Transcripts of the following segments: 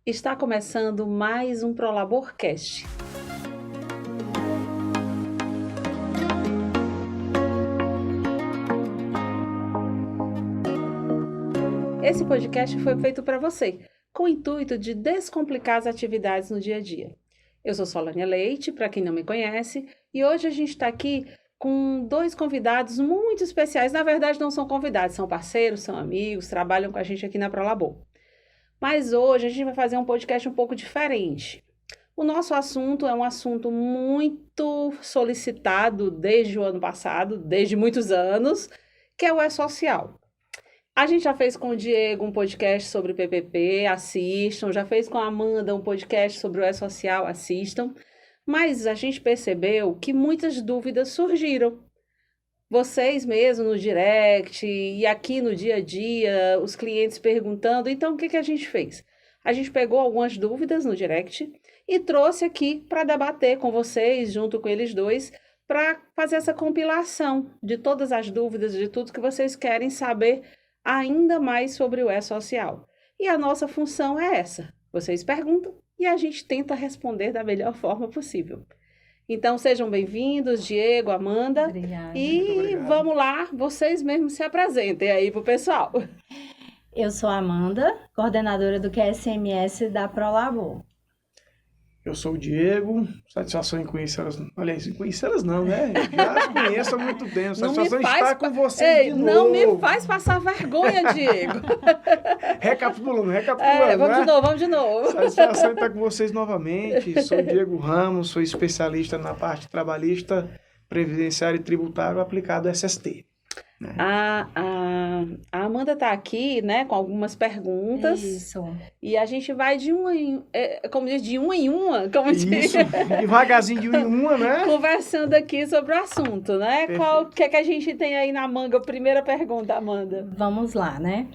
Está começando mais um ProLaborCast. Esse podcast foi feito para você, com o intuito de descomplicar as atividades no dia a dia. Eu sou Solânia Leite, para quem não me conhece, e hoje a gente está aqui com dois convidados muito especiais. Na verdade, não são convidados, são parceiros, são amigos, trabalham com a gente aqui na ProLabor. Mas hoje a gente vai fazer um podcast um pouco diferente. O nosso assunto é um assunto muito solicitado desde o ano passado, desde muitos anos, que é o E-Social. A gente já fez com o Diego um podcast sobre PPP, assistam. Já fez com a Amanda um podcast sobre o E-Social, assistam. Mas a gente percebeu que muitas dúvidas surgiram. Vocês mesmos no direct e aqui no dia a dia, os clientes perguntando. Então, o que a gente fez? A gente pegou algumas dúvidas no direct e trouxe aqui para debater com vocês, junto com eles dois, para fazer essa compilação de todas as dúvidas, de tudo que vocês querem saber ainda mais sobre o E-Social. E a nossa função é essa. Vocês perguntam e a gente tenta responder da melhor forma possível. Então, sejam bem-vindos, Diego, Amanda. Obrigada. E vamos lá, vocês mesmos se apresentem aí para o pessoal. Eu sou a Amanda, coordenadora do QSMS da ProLabor. Eu sou o Diego, satisfação em conhecê-las. Aliás, em conhecê-las não, né? Já as conheço há muito tempo. Satisfação em estar com vocês de novo. Não me faz passar vergonha, Diego. Recapitulando. Vamos de novo. Satisfação em estar com vocês novamente. Sou o Diego Ramos, sou especialista na parte trabalhista, previdenciário e tributário aplicado ao SST. Né? A Amanda está aqui, né, com algumas perguntas. Isso. E a gente vai de uma em uma, como Isso, diz. devagarzinho de uma em uma, né? Conversando aqui sobre o assunto, né? O que é que a gente tem aí na manga? Primeira pergunta, Amanda. Vamos lá, né?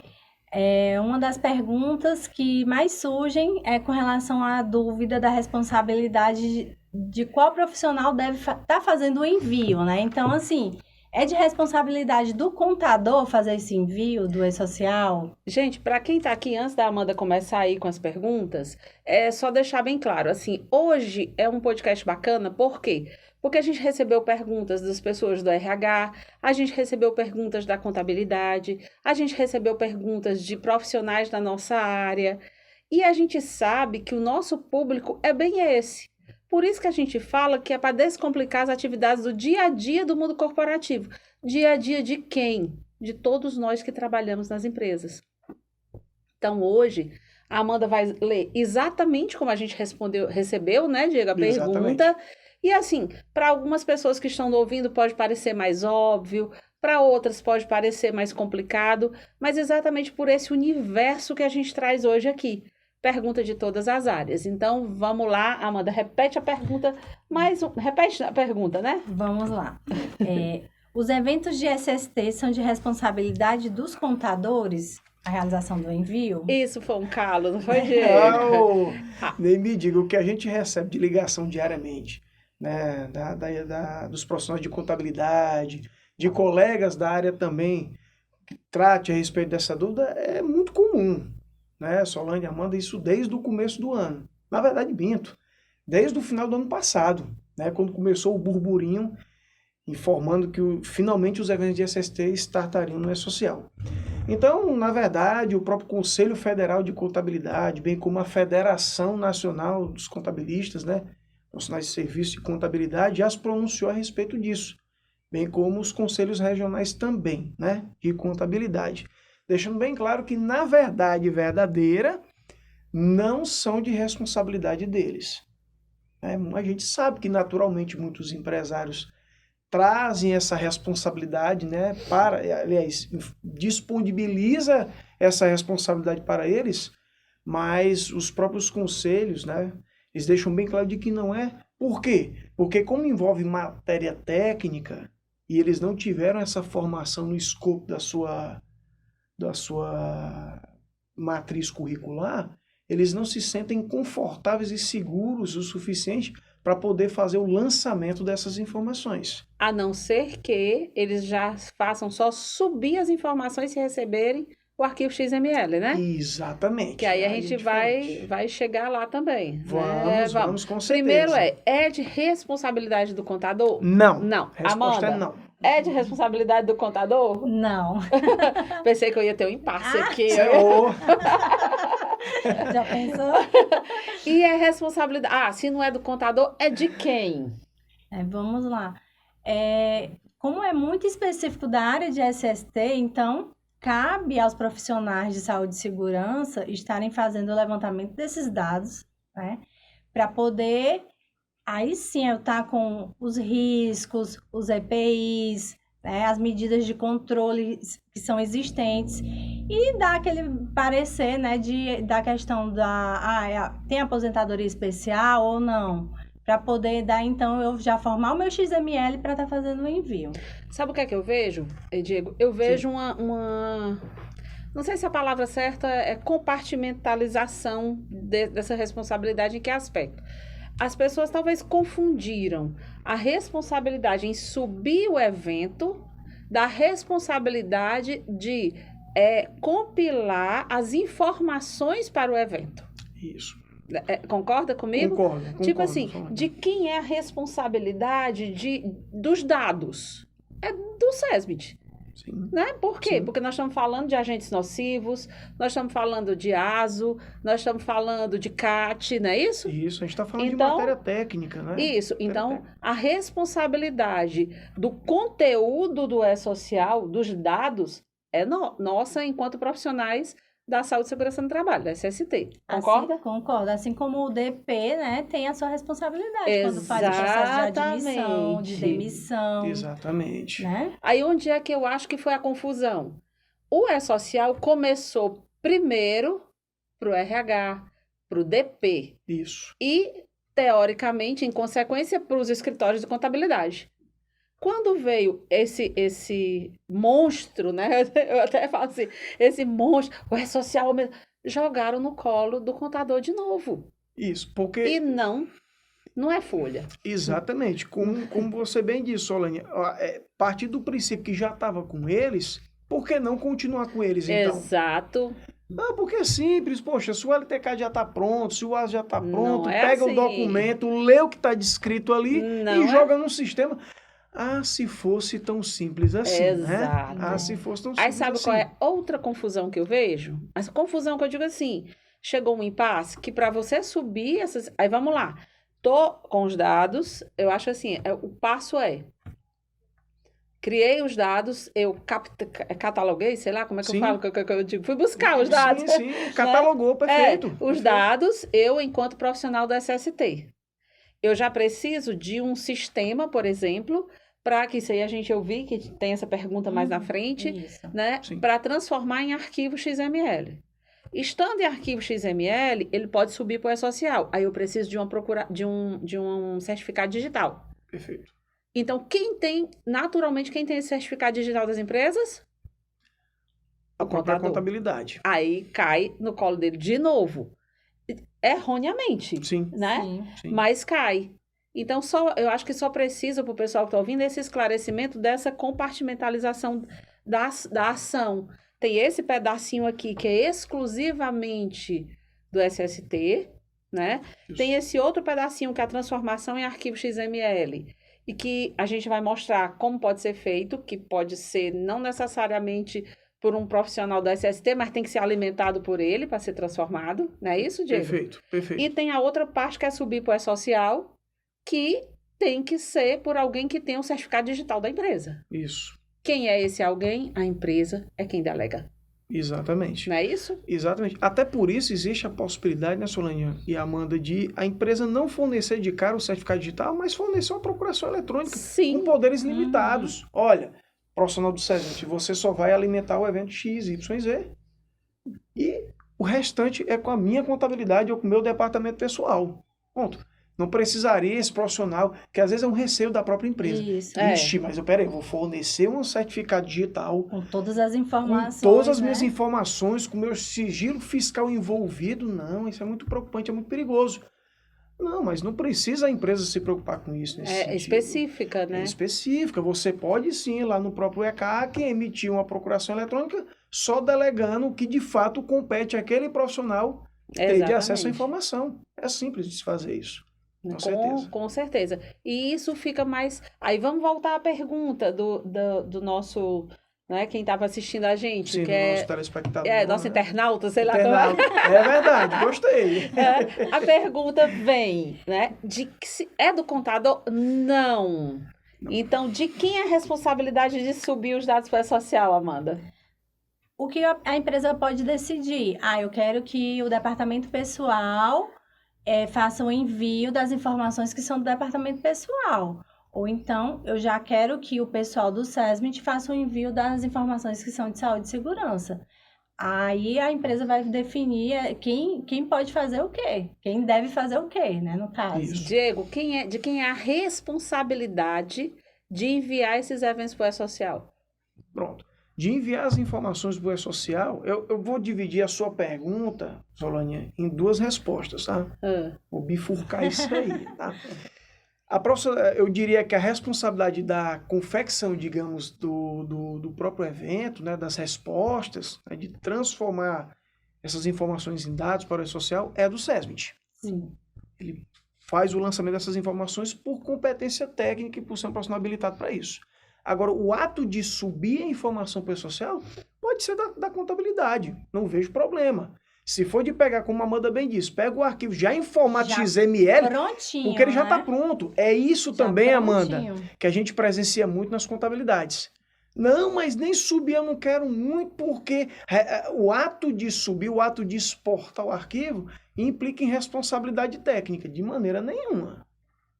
Uma das perguntas que mais surgem é com relação à dúvida da responsabilidade de qual profissional deve estar fazendo o envio, né? Então, assim, é de responsabilidade do contador fazer esse envio do E-Social? Gente, para quem está aqui, antes da Amanda começar aí com as perguntas, é só deixar bem claro, assim, hoje é um podcast bacana, por quê? Porque a gente recebeu perguntas das pessoas do RH, a gente recebeu perguntas da contabilidade, a gente recebeu perguntas de profissionais da nossa área, e a gente sabe que o nosso público é bem esse. Por isso que a gente fala que é para descomplicar as atividades do dia a dia do mundo corporativo. Dia a dia de quem? De todos nós que trabalhamos nas empresas. Então, hoje, a Amanda vai ler exatamente como a gente recebeu, né, Diego, a pergunta. E assim, para algumas pessoas que estão ouvindo pode parecer mais óbvio, para outras pode parecer mais complicado, mas exatamente por esse universo que a gente traz hoje aqui. Pergunta de todas as áreas. Então, vamos lá, Amanda, repete a pergunta, repete a pergunta, né? Vamos lá. Os eventos de SST são de responsabilidade dos contadores, a realização do envio? Isso foi um calo, não foi, Diego? Nem me diga, o que a gente recebe de ligação diariamente, né, dos profissionais de contabilidade, de colegas da área também, que trate a respeito dessa dúvida, é muito comum. Né, Solange, Amanda, isso desde o começo do ano. Na verdade, minto. Desde o final do ano passado, né, quando começou o burburinho, informando que finalmente os eventos de SST startariam no E-Social. Então, na verdade, o próprio Conselho Federal de Contabilidade, bem como a Federação Nacional dos Contabilistas, né, profissionais de serviço de contabilidade, já se pronunciou a respeito disso, bem como os conselhos regionais também, né, de contabilidade. Deixando bem claro que, na verdade verdadeira, não são de responsabilidade deles. A gente sabe que, naturalmente, muitos empresários trazem essa responsabilidade, né, aliás, disponibiliza essa responsabilidade para eles, mas os próprios conselhos, né, eles deixam bem claro de que não é. Por quê? Porque como envolve matéria técnica e eles não tiveram essa formação no escopo da sua matriz curricular, eles não se sentem confortáveis e seguros o suficiente para poder fazer o lançamento dessas informações. A não ser que eles já façam só subir as informações se receberem o arquivo XML, né? Exatamente. Que aí a gente diferente. vai chegar lá também. Vamos com certeza. Primeiro é de responsabilidade do contador? Não. Não. Resposta Amanda, é não. é de responsabilidade do contador? Não. Pensei que eu ia ter um impasse aqui. Já pensou? E é responsabilidade... se não é do contador, é de quem? Vamos lá. Como é muito específico da área de SST, então cabe aos profissionais de saúde e segurança estarem fazendo o levantamento desses dados, né? Para poder, aí sim, eu estar com os riscos, os EPIs, né? As medidas de controle que são existentes e dar aquele parecer, né? Da questão tem aposentadoria especial ou não? Para poder dar, então, eu já formar o meu XML para estar fazendo o envio. Sabe o que é que eu vejo, Diego? Eu vejo uma... Não sei se a palavra certa é compartimentalização dessa responsabilidade. Em que aspecto? As pessoas talvez confundiram a responsabilidade em subir o evento da responsabilidade de compilar as informações para o evento. Isso. Concorda comigo? Concordo. Tipo assim, de quem é a responsabilidade dos dados? É do SESMIT. Sim. Né? Por quê? Sim. Porque nós estamos falando de agentes nocivos, nós estamos falando de ASO, nós estamos falando de CAT, não é isso? Isso, a gente está falando Então, de matéria técnica, né? Isso, então a responsabilidade do conteúdo do E-Social, dos dados, é nossa enquanto profissionais da saúde e segurança no trabalho, da SST. Concorda? Concordo. Assim como o DP, né, tem a sua responsabilidade quando faz o processo de admissão, de demissão. Exatamente. Né? Aí onde é que eu acho que foi a confusão? O E-Social começou primeiro para o RH, para o DP. Isso. E, teoricamente, em consequência, para os escritórios de contabilidade. Quando veio esse monstro, né? Eu até falo assim, esse monstro, o E-Social, jogaram no colo do contador de novo. Isso, porque... E não é folha. Exatamente. Como você bem disse, Solane, partir do princípio que já estava com eles, por que não continuar com eles, então? Exato. Porque é simples, poxa, se o LTK já está pronto, se o AS já está pronto, é pega assim. o documento, lê o que está descrito ali e joga no sistema. Se fosse tão simples assim, Exato. né? Se fosse tão simples Aí sabe assim. qual é outra confusão que eu vejo? Essa confusão que eu digo assim, chegou um impasse que para você subir essas... Aí vamos lá, tô com os dados, eu acho assim, o passo criei os dados, eu cataloguei, sei lá, como é que eu falo, que eu digo, fui buscar os dados. Sim, catalogou, perfeito. Os dados, eu enquanto profissional da SST. Eu já preciso de um sistema, por exemplo, para que isso aí eu vi que tem essa pergunta mais na frente, né? Para transformar em arquivo XML. Estando em arquivo XML, ele pode subir para o E-Social. Aí eu preciso de um certificado digital. Perfeito. Então, naturalmente, quem tem esse certificado digital das empresas? A própria contabilidade. Aí cai no colo dele de novo. Erroneamente. Sim. Né? Sim. Mas cai. Então, eu acho que só precisa, para o pessoal que está ouvindo, esse esclarecimento dessa compartimentalização da ação. Tem esse pedacinho aqui que é exclusivamente do SST, né? Isso. Tem esse outro pedacinho que é a transformação em arquivo XML. E que a gente vai mostrar como pode ser feito, que pode ser não necessariamente por um profissional da SST, mas tem que ser alimentado por ele para ser transformado. Não é isso, Diego? Perfeito. E tem a outra parte que é subir para o E-Social, que tem que ser por alguém que tenha um certificado digital da empresa. Isso. Quem é esse alguém? A empresa é quem delega. Exatamente. Não é isso? Exatamente. Até por isso existe a possibilidade, né, Solane e Amanda, de a empresa não fornecer de cara o certificado digital, mas fornecer uma procuração eletrônica. Sim. Com poderes limitados. Olha, profissional do SESMIT, você só vai alimentar o evento X, Y, Z. E o restante é com a minha contabilidade ou com o meu departamento pessoal. Ponto. Não precisaria esse profissional, que às vezes é um receio da própria empresa. Isso. Ixi, mas eu vou fornecer um certificado digital. Com todas as informações. Com todas as minhas informações, com o meu sigilo fiscal envolvido. Não, isso é muito preocupante, é muito perigoso. Não, mas não precisa a empresa se preocupar com isso. É específica, né? É específica. Você pode sim, lá no próprio ECAC, emitir uma procuração eletrônica só delegando o que de fato compete àquele profissional ter de acesso à Exatamente. informação. É simples de se fazer isso. Com certeza. Com certeza. E isso fica mais. Aí vamos voltar à pergunta do nosso, né, quem estava assistindo a gente, Sim, que do nosso telespectador. nosso né? internauta, sei lá Internauta. É verdade, gostei. A pergunta vem, né? De que se é do contador? Não. Então, de quem é a responsabilidade de subir os dados para a social, Amanda? O que a empresa pode decidir? Eu quero que o departamento pessoal faça o envio das informações que são do departamento pessoal. Ou então, eu já quero que o pessoal do SESMIT faça o envio das informações que são de saúde e segurança. Aí a empresa vai definir quem pode fazer o quê, quem deve fazer o quê, né, no caso. Isso. Diego, de quem é a responsabilidade de enviar esses eventos para o E-Social? Pronto. De enviar as informações do E-Social, eu vou dividir a sua pergunta, Solânia, em duas respostas, tá? Vou bifurcar isso aí, tá? Eu diria que a responsabilidade da confecção, digamos, do próprio evento, né, das respostas, né, de transformar essas informações em dados para o E-Social, é do SESMIT. Sim. Ele faz o lançamento dessas informações por competência técnica e por ser um profissional habilitado para isso. Agora, o ato de subir a informação para o E-Social pode ser da contabilidade, não vejo problema. Se for de pegar, como a Amanda bem disse, pega o arquivo já em formato XML, Prontinho, porque ele já está né? pronto. É isso Já também, prontinho. Amanda, que a gente presencia muito nas contabilidades. Não, mas nem subir eu não quero muito, porque o ato de subir, o ato de exportar o arquivo, implica em responsabilidade técnica, de maneira nenhuma.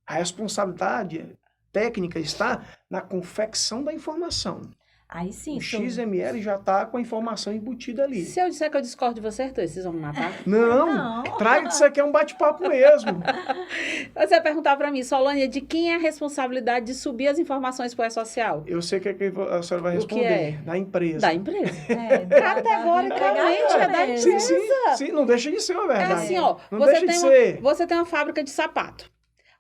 A responsabilidade técnica está na confecção da informação. Aí sim. O XML já está com a informação embutida ali. Se eu disser que eu discordo de vocês dois, vocês vão me matar? Não, traga que isso aqui é um bate-papo mesmo. Você vai perguntar para mim, Solânia, de quem é a responsabilidade de subir as informações para o E-Social? Eu sei que a senhora vai O que responder. é? Da empresa. Da empresa. Categoricamente é da Sim, sim, não deixa de ser uma É verdade. assim, ó, Não deixa de ser. você tem uma fábrica de sapato.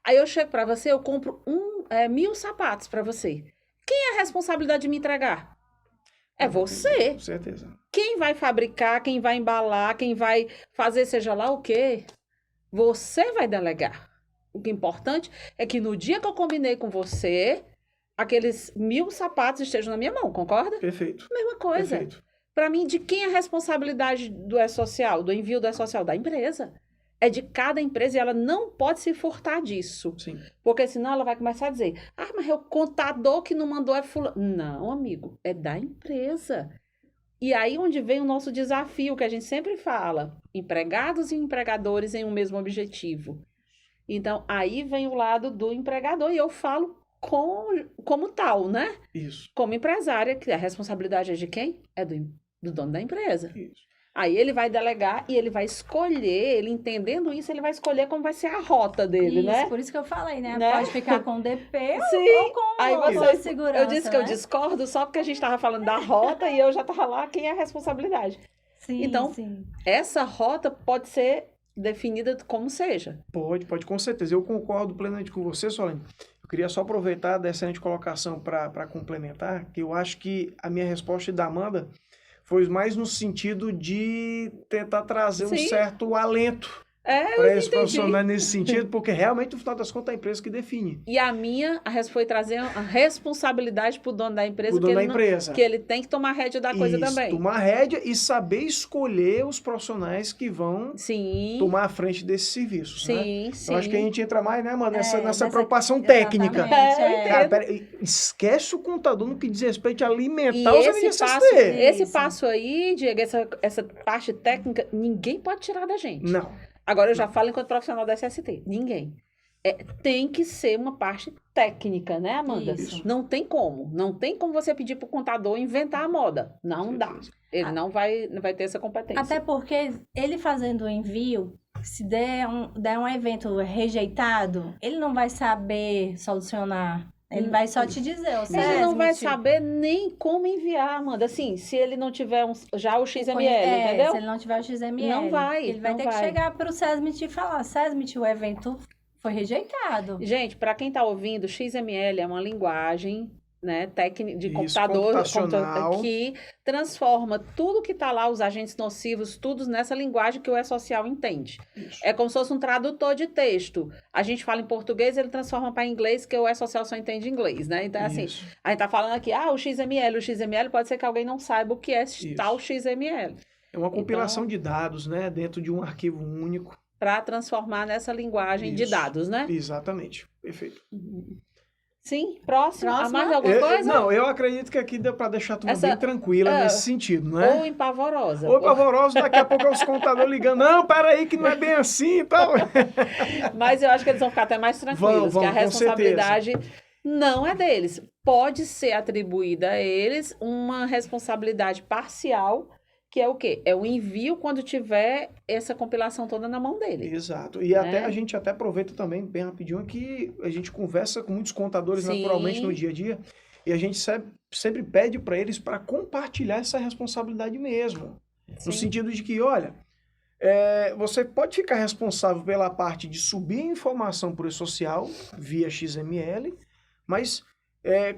Aí eu chego para você, eu compro 1.000 sapatos para você. Quem é a responsabilidade de me entregar? É você. Com certeza. Quem vai fabricar, quem vai embalar, quem vai fazer seja lá o quê? Você vai delegar. O que é importante é que no dia que eu combinei com você, aqueles 1.000 sapatos estejam na minha mão, concorda? Perfeito. Mesma coisa. Perfeito. Para mim, de quem é a responsabilidade do E-Social, do envio do E-Social? Da empresa. É de cada empresa e ela não pode se furtar disso. Sim. Porque senão ela vai começar a dizer, mas é o contador que não mandou é fulano. Não, amigo, é da empresa. E aí onde vem o nosso desafio, que a gente sempre fala, empregados e empregadores em um mesmo objetivo. Então, aí vem o lado do empregador e eu falo como tal, né? Isso. Como empresária, que a responsabilidade é de quem? É do dono da empresa. Isso. Aí ele vai delegar e ele vai escolher, ele entendendo isso, ele vai escolher como vai ser a rota dele, Isso, né? por isso que eu falei, né? Né? Pode ficar com DP Sim. ou com Aí a segurança, eu disse que eu né? discordo só porque a gente estava falando da rota e eu já estava lá, quem é a responsabilidade? Sim, Então, sim. Essa rota pode ser definida como seja. Pode, com certeza. Eu concordo plenamente com você, Solane. Eu queria só aproveitar dessa excelente colocação para complementar, que eu acho que a minha resposta da Amanda foi mais no sentido de tentar trazer um Sim. certo alento É, para eu esses entendi. profissionais nesse sentido, porque realmente, no final das contas, é a empresa que define. E a minha foi trazer a responsabilidade para o dono da empresa, O dono da empresa. que ele tem que tomar rédea da coisa Isso, também. tomar rédea e saber escolher os profissionais que vão Sim, tomar a frente desses serviços, né? sim, sim. Eu acho que a gente entra mais, né, mano, nessa nessa- preocupação técnica. Exatamente, É, eu Cara, pera, esquece o contador no que diz respeito a E alimentar os NSST. esse Isso. passo aí, Diego, essa parte técnica, ninguém pode tirar da gente. Não. Agora eu já falo enquanto profissional da SST. Ninguém. Tem que ser uma parte técnica, né, Amanda? Isso. Não tem como. Não tem como você pedir para o contador inventar a moda. Não dá. Ele não vai ter essa competência. Até porque ele fazendo o envio, se der um evento rejeitado, ele não vai saber solucionar. Ele vai só te dizer, Ele não vai saber nem como enviar, Amanda. Assim, se ele não tiver já o XML, entendeu? Se ele não tiver o XML. Não vai, Ele vai não ter vai. que chegar para o SESMIT e falar, SESMIT, o evento foi rejeitado. Gente, para quem está ouvindo, XML é uma linguagem né, técnico de Isso, computador, computacional. que transforma tudo que está lá, os agentes nocivos, tudo nessa linguagem que o E-Social entende. Isso. É como se fosse um tradutor de texto. A gente fala em português, ele transforma para inglês, que o E-Social só entende inglês, né? Então, assim, Isso. a gente está falando aqui, o XML pode ser que alguém não saiba o que é tal XML. É uma compilação de dados, né, dentro de um arquivo único. Para transformar nessa linguagem de Isso. dados, né? Exatamente. Perfeito. Sim, próximo. Próxima. Mais alguma coisa? Não, eu acredito que aqui deu para deixar a turma Essa- bem tranquila nesse sentido, não é? Ou empavorosa. Ou pavoroso, daqui a pouco é os contadores ligando. Não, peraí, que não é bem assim e tal. Mas eu acho que eles vão ficar até mais tranquilos, Vão, que a com responsabilidade não é deles. Pode ser atribuída a eles uma responsabilidade parcial, que é o quê? É o envio quando tiver essa compilação toda na mão dele. Exato. E até Né? a gente até aproveita também, bem rapidinho, que a gente conversa com muitos contadores Sim. naturalmente no dia a dia. E a gente sempre pede para eles para compartilhar essa responsabilidade mesmo. No Sim. sentido de que, olha, você pode ficar responsável pela parte de subir informação por e-social via XML, mas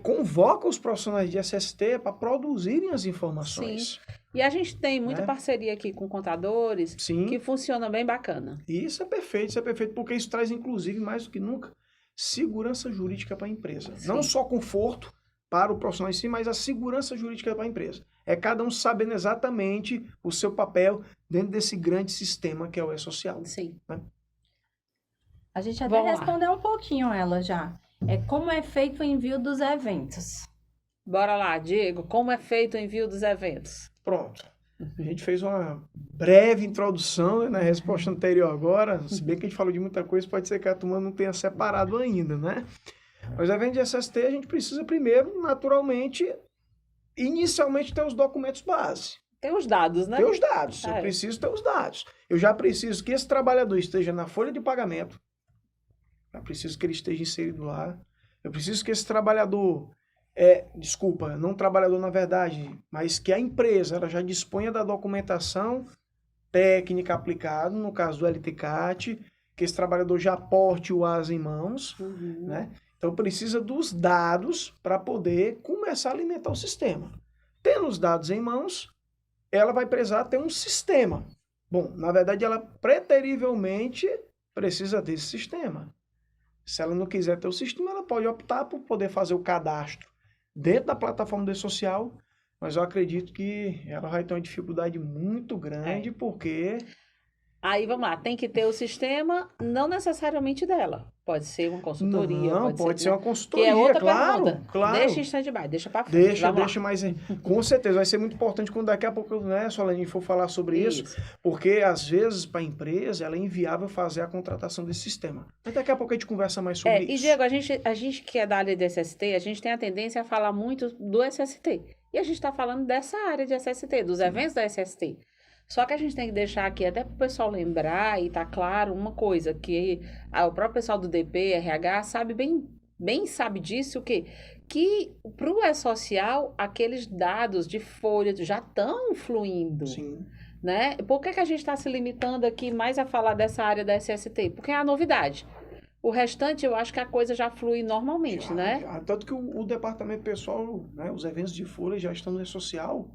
convoca os profissionais de SST para produzirem as informações. E a gente tem muita Né? parceria aqui com contadores Sim. que funciona bem bacana. E isso é perfeito, porque isso traz, inclusive, mais do que nunca, segurança jurídica para a empresa. Sim. Não só conforto para o profissional em si, mas a segurança jurídica para a empresa. É cada um sabendo exatamente o seu papel dentro desse grande sistema que é o E-Social. Sim. A gente até Vamos lá. respondeu um pouquinho ela já. Como é feito o envio dos eventos? Bora lá, Diego, como é feito o envio dos eventos? Pronto. A gente fez uma breve introdução, né, na resposta anterior agora, se bem que a gente falou de muita coisa, pode ser que a turma não tenha separado ainda, né? Mas evento de SST, a gente precisa primeiro, naturalmente, inicialmente ter os documentos base. Tem os dados, né? Ter os dados. Eu É. preciso ter os dados. Eu já preciso que esse trabalhador esteja na folha de pagamento. Já preciso que ele esteja inserido lá. Eu preciso que esse trabalhador, não trabalhador na verdade, mas que a empresa ela já disponha da documentação técnica aplicada, no caso do LTCAT, que esse trabalhador já porte o AS em mãos, Uhum. né? Então precisa dos dados para poder começar a alimentar o sistema. Tendo os dados em mãos, ela vai precisar ter um sistema. Bom, na verdade, ela preterivelmente precisa desse sistema. Se ela não quiser ter o sistema, ela pode optar por poder fazer o cadastro dentro da plataforma do E-Social, mas eu acredito que ela vai ter uma dificuldade muito grande, porque... Aí vamos lá, tem que ter o sistema, não necessariamente dela. Pode ser uma consultoria, Não, pode ser uma que consultoria, é outra claro, pergunta. claro. Deixa em stand-by, deixa pra frente. Vamos lá. Deixa, mas com certeza vai ser muito importante quando daqui a pouco, né, Solane, a gente for falar sobre isso, porque às vezes para a empresa ela é inviável fazer a contratação desse sistema. Mas daqui a pouco a gente conversa mais sobre E isso. Diego, a gente que é da área de SST, a gente tem a tendência a falar muito do SST. E a gente está falando dessa área de SST, dos eventos da SST. Só que a gente tem que deixar aqui, até para o pessoal lembrar e tá claro uma coisa, que o próprio pessoal do DP, RH, sabe bem sabe disso, o quê? Que para o E-Social, aqueles dados de folha já estão fluindo. Sim. Né? Por que a gente está se limitando aqui mais a falar dessa área da SST? Porque é a novidade. O restante, eu acho que a coisa já flui normalmente, né? Tanto que o departamento pessoal, né, os eventos de folha já estão no E-Social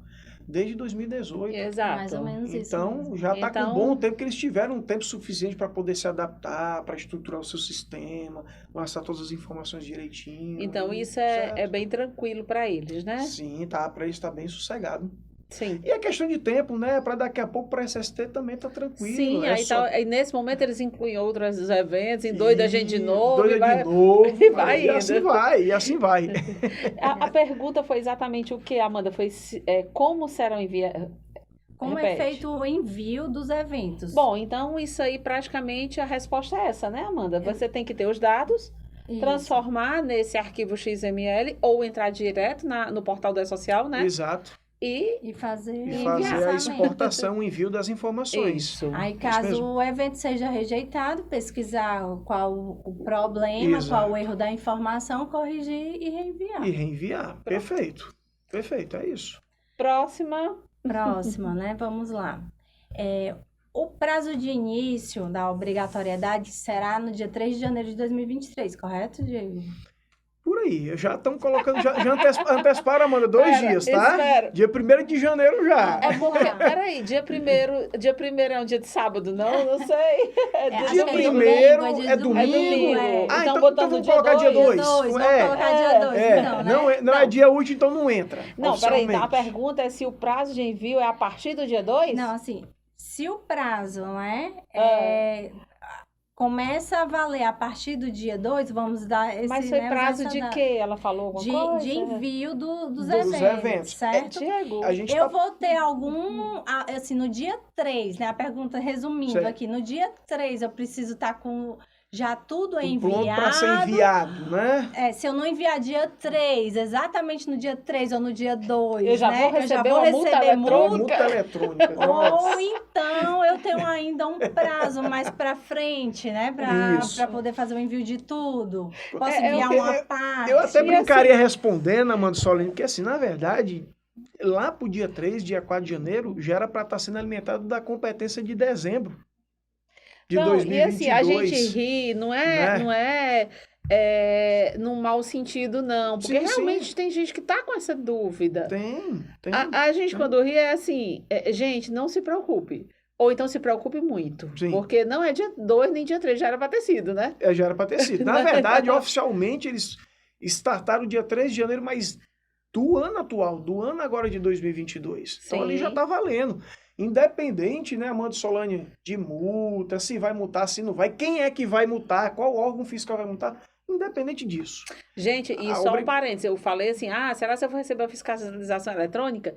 desde 2018. Exato. Mais ou menos isso Então, mesmo. já está Então- com um bom tempo que eles tiveram um tempo suficiente para poder se adaptar, para estruturar o seu sistema, lançar todas as informações direitinho. Então, e- isso é certo? bem tranquilo para eles, né? Sim, tá, para eles está bem sossegado. Sim. E a questão de tempo, né, para daqui a pouco para SST também tá tranquilo. Sim, é aí, só- aí nesse momento eles incluem outros eventos, endoida a gente de novo. Doida e vai- de novo. e vai e assim indo. vai, e assim vai. A pergunta foi exatamente o que, Amanda? Foi como serão enviados? Como é feito o envio dos eventos? Bom, então isso aí praticamente a resposta é essa, né, Amanda? Você tem que ter os dados, Isso. transformar nesse arquivo XML ou entrar direto no portal do E-Social, né? Exato. E E fazer E o fazer a enviamento. exportação, o envio das informações. isso. Aí, Isso caso mesmo. o evento seja rejeitado, pesquisar qual o problema, Exato. qual o erro da informação, corrigir e reenviar. E reenviar. Perfeito. Perfeito, é isso. Próxima. Próxima, né? Vamos lá. O prazo de início da obrigatoriedade será no dia 3 de janeiro de 2023, correto, Diego? Por aí. Já estamos colocando, já anteciparam, Amanda, 2 dias, tá? Espera. Dia 1º de janeiro já. É porque, peraí, dia 1º é um dia de sábado, não sei. acho Dia que 1º é domingo, domingo. é. Ah, Então então botando vamos dia colocar dia 2. Vamos colocar dia 2, então, né? Não é dia útil, então não entra. Não, peraí, então a oficialmente. pergunta é se o prazo de envio é a partir do dia 2? Não, assim, se o prazo, né, começa a valer a partir do dia 2, vamos dar esse... Mas foi né, prazo essa de data. quê? Ela falou alguma coisa? De envio dos Dos eventos, eventos. certo? Diego, A gente Eu vou ter assim, no dia 3, né? A pergunta resumindo Certo. aqui, no dia 3 eu preciso estar com já tudo pronto para ser enviado. enviado, né? Se eu não enviar dia 3, exatamente no dia 3 ou no dia 2, Eu já né? vou receber uma multa eletrônica. Multa eletrônica. nossa. Ou então eu tenho ainda um prazo mais para frente, né? Isso. Para poder fazer o envio de tudo. Posso É, enviar eu- uma parte. Eu até E brincaria respondendo, Amanda Solene, que assim, na verdade, lá pro dia 3, dia 4 de janeiro, já era para estar sendo alimentado da competência de dezembro de não, 2022. e assim, a gente ri, não né? é num mau sentido, não. Porque Sim, sim. realmente tem gente que tá com essa dúvida. Tem. A gente, tem. quando ri, é assim, gente, não se preocupe. Ou então se preocupe muito. Sim. Porque não é dia 2 nem dia 3, já era pra ter sido, né? Já era para ter sido. Na verdade, oficialmente, eles startaram dia 3 de janeiro, mas do ano atual, do ano agora de 2022. Então, Sim. ali já tá valendo. Independente, né, Amanda Solane, de multa, se vai multar, se não vai, quem é que vai multar, qual órgão fiscal vai multar, independente disso. Gente, e Ah, só um parênteses, eu falei assim, será que eu vou receber a fiscalização eletrônica?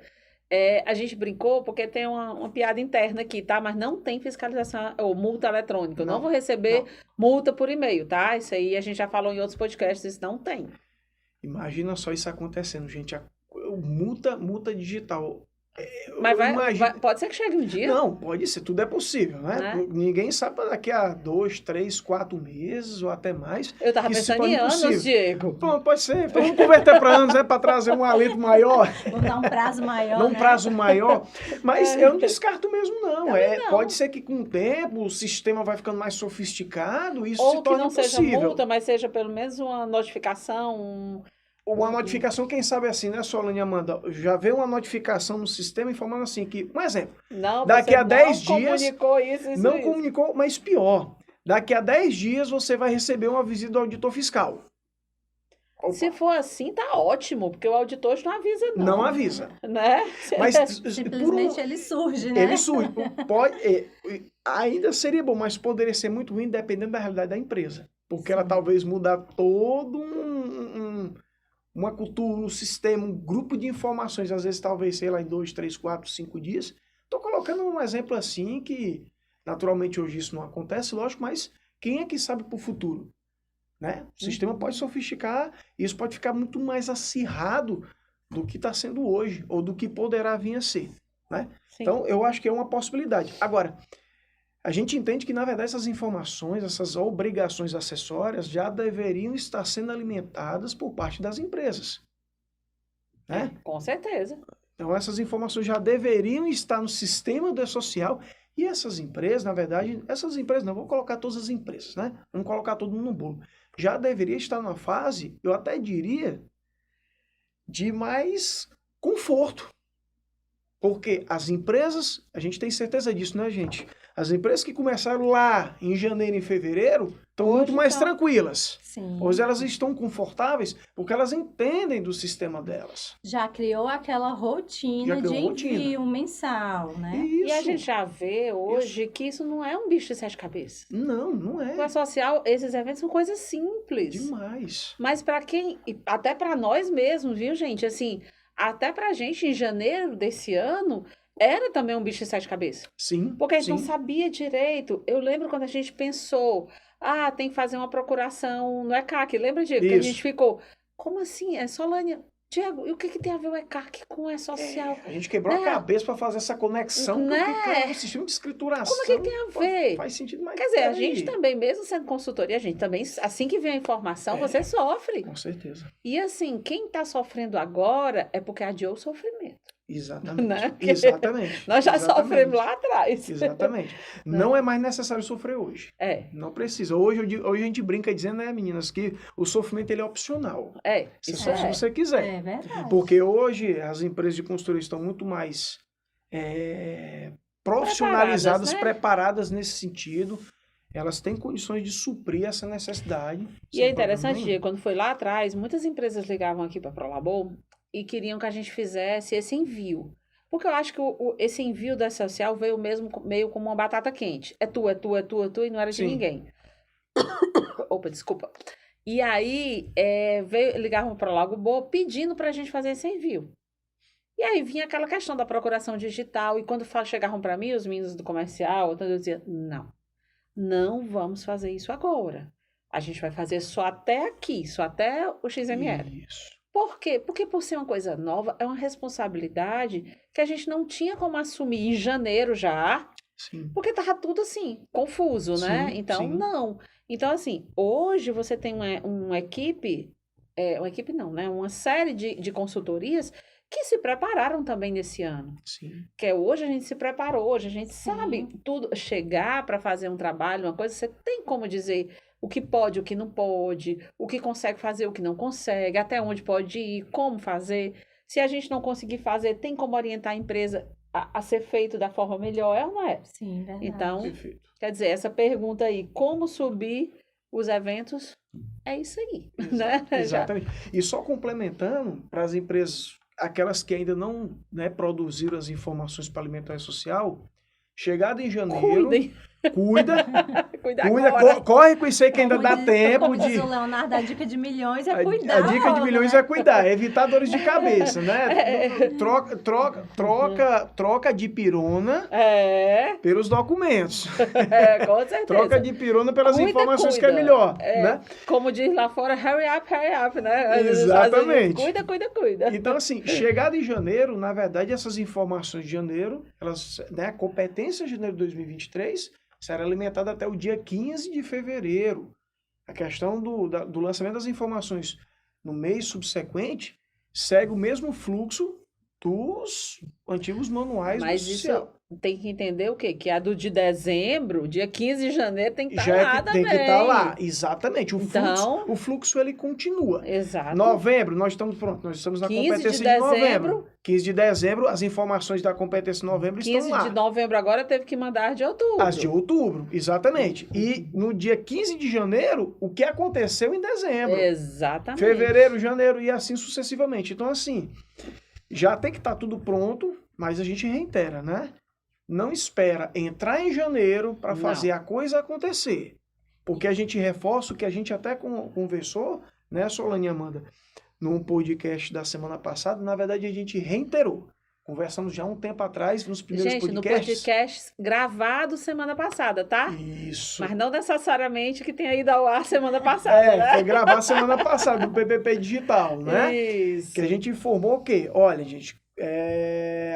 A gente brincou porque tem uma piada interna aqui, tá? Mas não tem fiscalização ou multa eletrônica. Eu não Não, vou receber não. multa por e-mail, tá? Isso aí a gente já falou em outros podcasts, isso não tem. Imagina só isso acontecendo, gente. Multa digital. Mas Eu imagino- pode ser que chegue um dia. Não, pode ser, tudo é possível, né? Né? Ninguém sabe daqui a 2, 3, 4 meses ou até mais. Eu tava que isso pensando pode em ser anos, possível. Diego. Pronto, pode ser. Então vamos converter para anos, né? Para trazer um alento maior, Vou dar um prazo maior, não um né? prazo maior. Mas eu não descarto mesmo, não. Também não. Pode ser que com o tempo o sistema vai ficando mais sofisticado e isso Ou se que torne não seja possível. multa, mas seja pelo menos uma notificação. Uma notificação, quem sabe assim, né, Solane e Amanda? Já veio uma notificação no sistema informando assim que, um exemplo, Não, Daqui você a 10 não dias, comunicou isso. não comunicou, mas pior, daqui a 10 dias você vai receber uma visita do auditor fiscal. Opa, Se for assim, tá ótimo, porque o auditor não avisa, não. não avisa. Né? Mas Simplesmente ele surge, né? ele surge. Ainda seria bom, mas poderia ser muito ruim dependendo da realidade da empresa. Porque ela talvez mudar todo uma cultura, um sistema, um grupo de informações, às vezes talvez, sei lá, em 2, 3, 4, 5 dias. Estou colocando um exemplo assim que, naturalmente, hoje isso não acontece, lógico, mas quem é que sabe para o futuro? Né? O sistema pode sofisticar e isso pode ficar muito mais acirrado do que está sendo hoje, ou do que poderá vir a ser. Né? Sim. Então, eu acho que é uma possibilidade. Agora, a gente entende que, na verdade, essas informações, essas obrigações acessórias já deveriam estar sendo alimentadas por parte das empresas. Né? Com certeza. Então, essas informações já deveriam estar no sistema do E-Social e essas empresas, na verdade, essas empresas, não vou colocar todas as empresas, né? Vamos colocar todo mundo no bolo. Já deveria estar numa fase, eu até diria, de mais conforto. Porque as empresas, a gente tem certeza disso, né, gente? As empresas que começaram lá em janeiro e fevereiro estão Hoje muito mais estão. tranquilas. Sim. Hoje elas estão confortáveis porque elas entendem do sistema delas. Já criou aquela rotina Já criou de rotina. envio mensal, né? Isso. E a gente já vê hoje que isso não é um bicho de 7 cabeças. Não O é. social, esses eventos são coisas simples. Demais. Mas para quem, e até para nós mesmos, viu, gente? Assim, até pra gente em janeiro desse ano, era também um bicho de 7 cabeças. Sim. Porque a gente sim. não sabia direito. Eu lembro quando a gente pensou, tem que fazer uma procuração no ECAC. Lembra, Diego? Que a Isso. gente ficou, como assim? Solânia, Diego, e o que tem a ver o ECAC com o E-Social? A gente quebrou Né? a cabeça para fazer essa conexão. Né? Porque, cara, o sistema de escrituração. Como que tem a ver? Faz sentido, mas Quer dizer, a peraí. gente também, mesmo sendo consultoria, a gente também, assim que vem a informação, você sofre. Com certeza. E assim, quem está sofrendo agora é porque adiou o sofrimento. Exatamente. Né? Exatamente. Nós já Exatamente. sofremos lá atrás. Exatamente. Não é mais necessário sofrer hoje. É, Não precisa. Hoje a gente brinca dizendo, né, meninas, que o sofrimento ele é opcional. isso Só se é. você quiser. É verdade. Porque hoje as empresas de consultoria estão muito mais profissionalizadas, preparadas nesse sentido. Elas têm condições de suprir essa necessidade. E sem é interessante, problema nenhum. Diego, quando foi lá atrás, muitas empresas ligavam aqui para a Prolabor e queriam que a gente fizesse esse envio. Porque eu acho que esse envio da social veio mesmo meio como uma batata quente. É tu, e não era de Sim. ninguém. Opa, desculpa. E aí, ligavam para o Prolabor pedindo para a gente fazer esse envio. E aí vinha aquela questão da procuração digital. E quando chegavam para mim, os meninos do comercial, eu dizia, não vamos fazer isso agora. A gente vai fazer só até aqui, só até o XML. Isso. Por quê? Porque por ser uma coisa nova, é uma responsabilidade que a gente não tinha como assumir em janeiro já, Sim. porque tava tudo assim, confuso, né? Sim, Então, sim. não. Então, assim, hoje você tem uma equipe, né? Uma série de consultorias que se prepararam também nesse ano. Sim. Que hoje a gente se preparou, hoje a gente Sim. sabe tudo. Chegar para fazer um trabalho, uma coisa, você tem como dizer o que pode, o que não pode, o que consegue fazer, o que não consegue, até onde pode ir, como fazer. Se a gente não conseguir fazer, tem como orientar a empresa a ser feito da forma melhor, é ou não é? Sim, verdade. Então, Perfeito. quer dizer, essa pergunta aí, como subir os eventos, é isso aí, né? Exatamente. E só complementando, para as empresas, aquelas que ainda não, né, produziram as informações para alimentar e social, chegado em janeiro, Cuidem. cuida, Agora. corre com isso aí que ainda Como dá diz- tempo como de... diz o Leonardo, a dica de milhões é A cuidar. dica de milhões né? é cuidar, é evitar dores de cabeça, né? Troca de pirona pelos documentos. Com certeza. Troca de pirona pelas Cuida, informações que é cuida. melhor, né? Como diz lá fora, hurry up, né? Exatamente. Cuida. Então, assim, chegada em janeiro, na verdade, essas informações de janeiro, elas, né, a competência de janeiro de 2023 será alimentada até o dia 15 de fevereiro. A questão do lançamento das informações no mês subsequente segue o mesmo fluxo dos antigos manuais Mas do isso social. tem que entender o quê? Que a do de dezembro, dia 15 de janeiro, tem que estar Já é lá que também. tem que estar lá, exatamente. Então- O fluxo ele continua. Exato. Novembro, nós estamos na 15 de competência de dezembro. novembro. 15 de dezembro, as informações da competência de novembro 15 estão lá. de novembro agora teve que mandar de outubro. As de outubro, exatamente. E no dia 15 de janeiro, o que aconteceu em dezembro. Exatamente. Fevereiro, janeiro e assim sucessivamente. Então, assim, já tem que estar tudo pronto, mas a gente reitera, né? Não espera entrar em janeiro para Não. fazer a coisa acontecer. Porque a gente reforça o que a gente até conversou, né, Solane e Amanda, num podcast da semana passada. Na verdade, a gente reiterou. Conversamos já um tempo atrás, nos primeiros Gente, no podcasts. podcast gravado semana passada, tá? Isso. Mas não necessariamente que tenha ido ao ar semana passada, né? Foi gravar semana passada, no PPP Digital, né? Isso. Que a gente informou o quê? Olha, gente,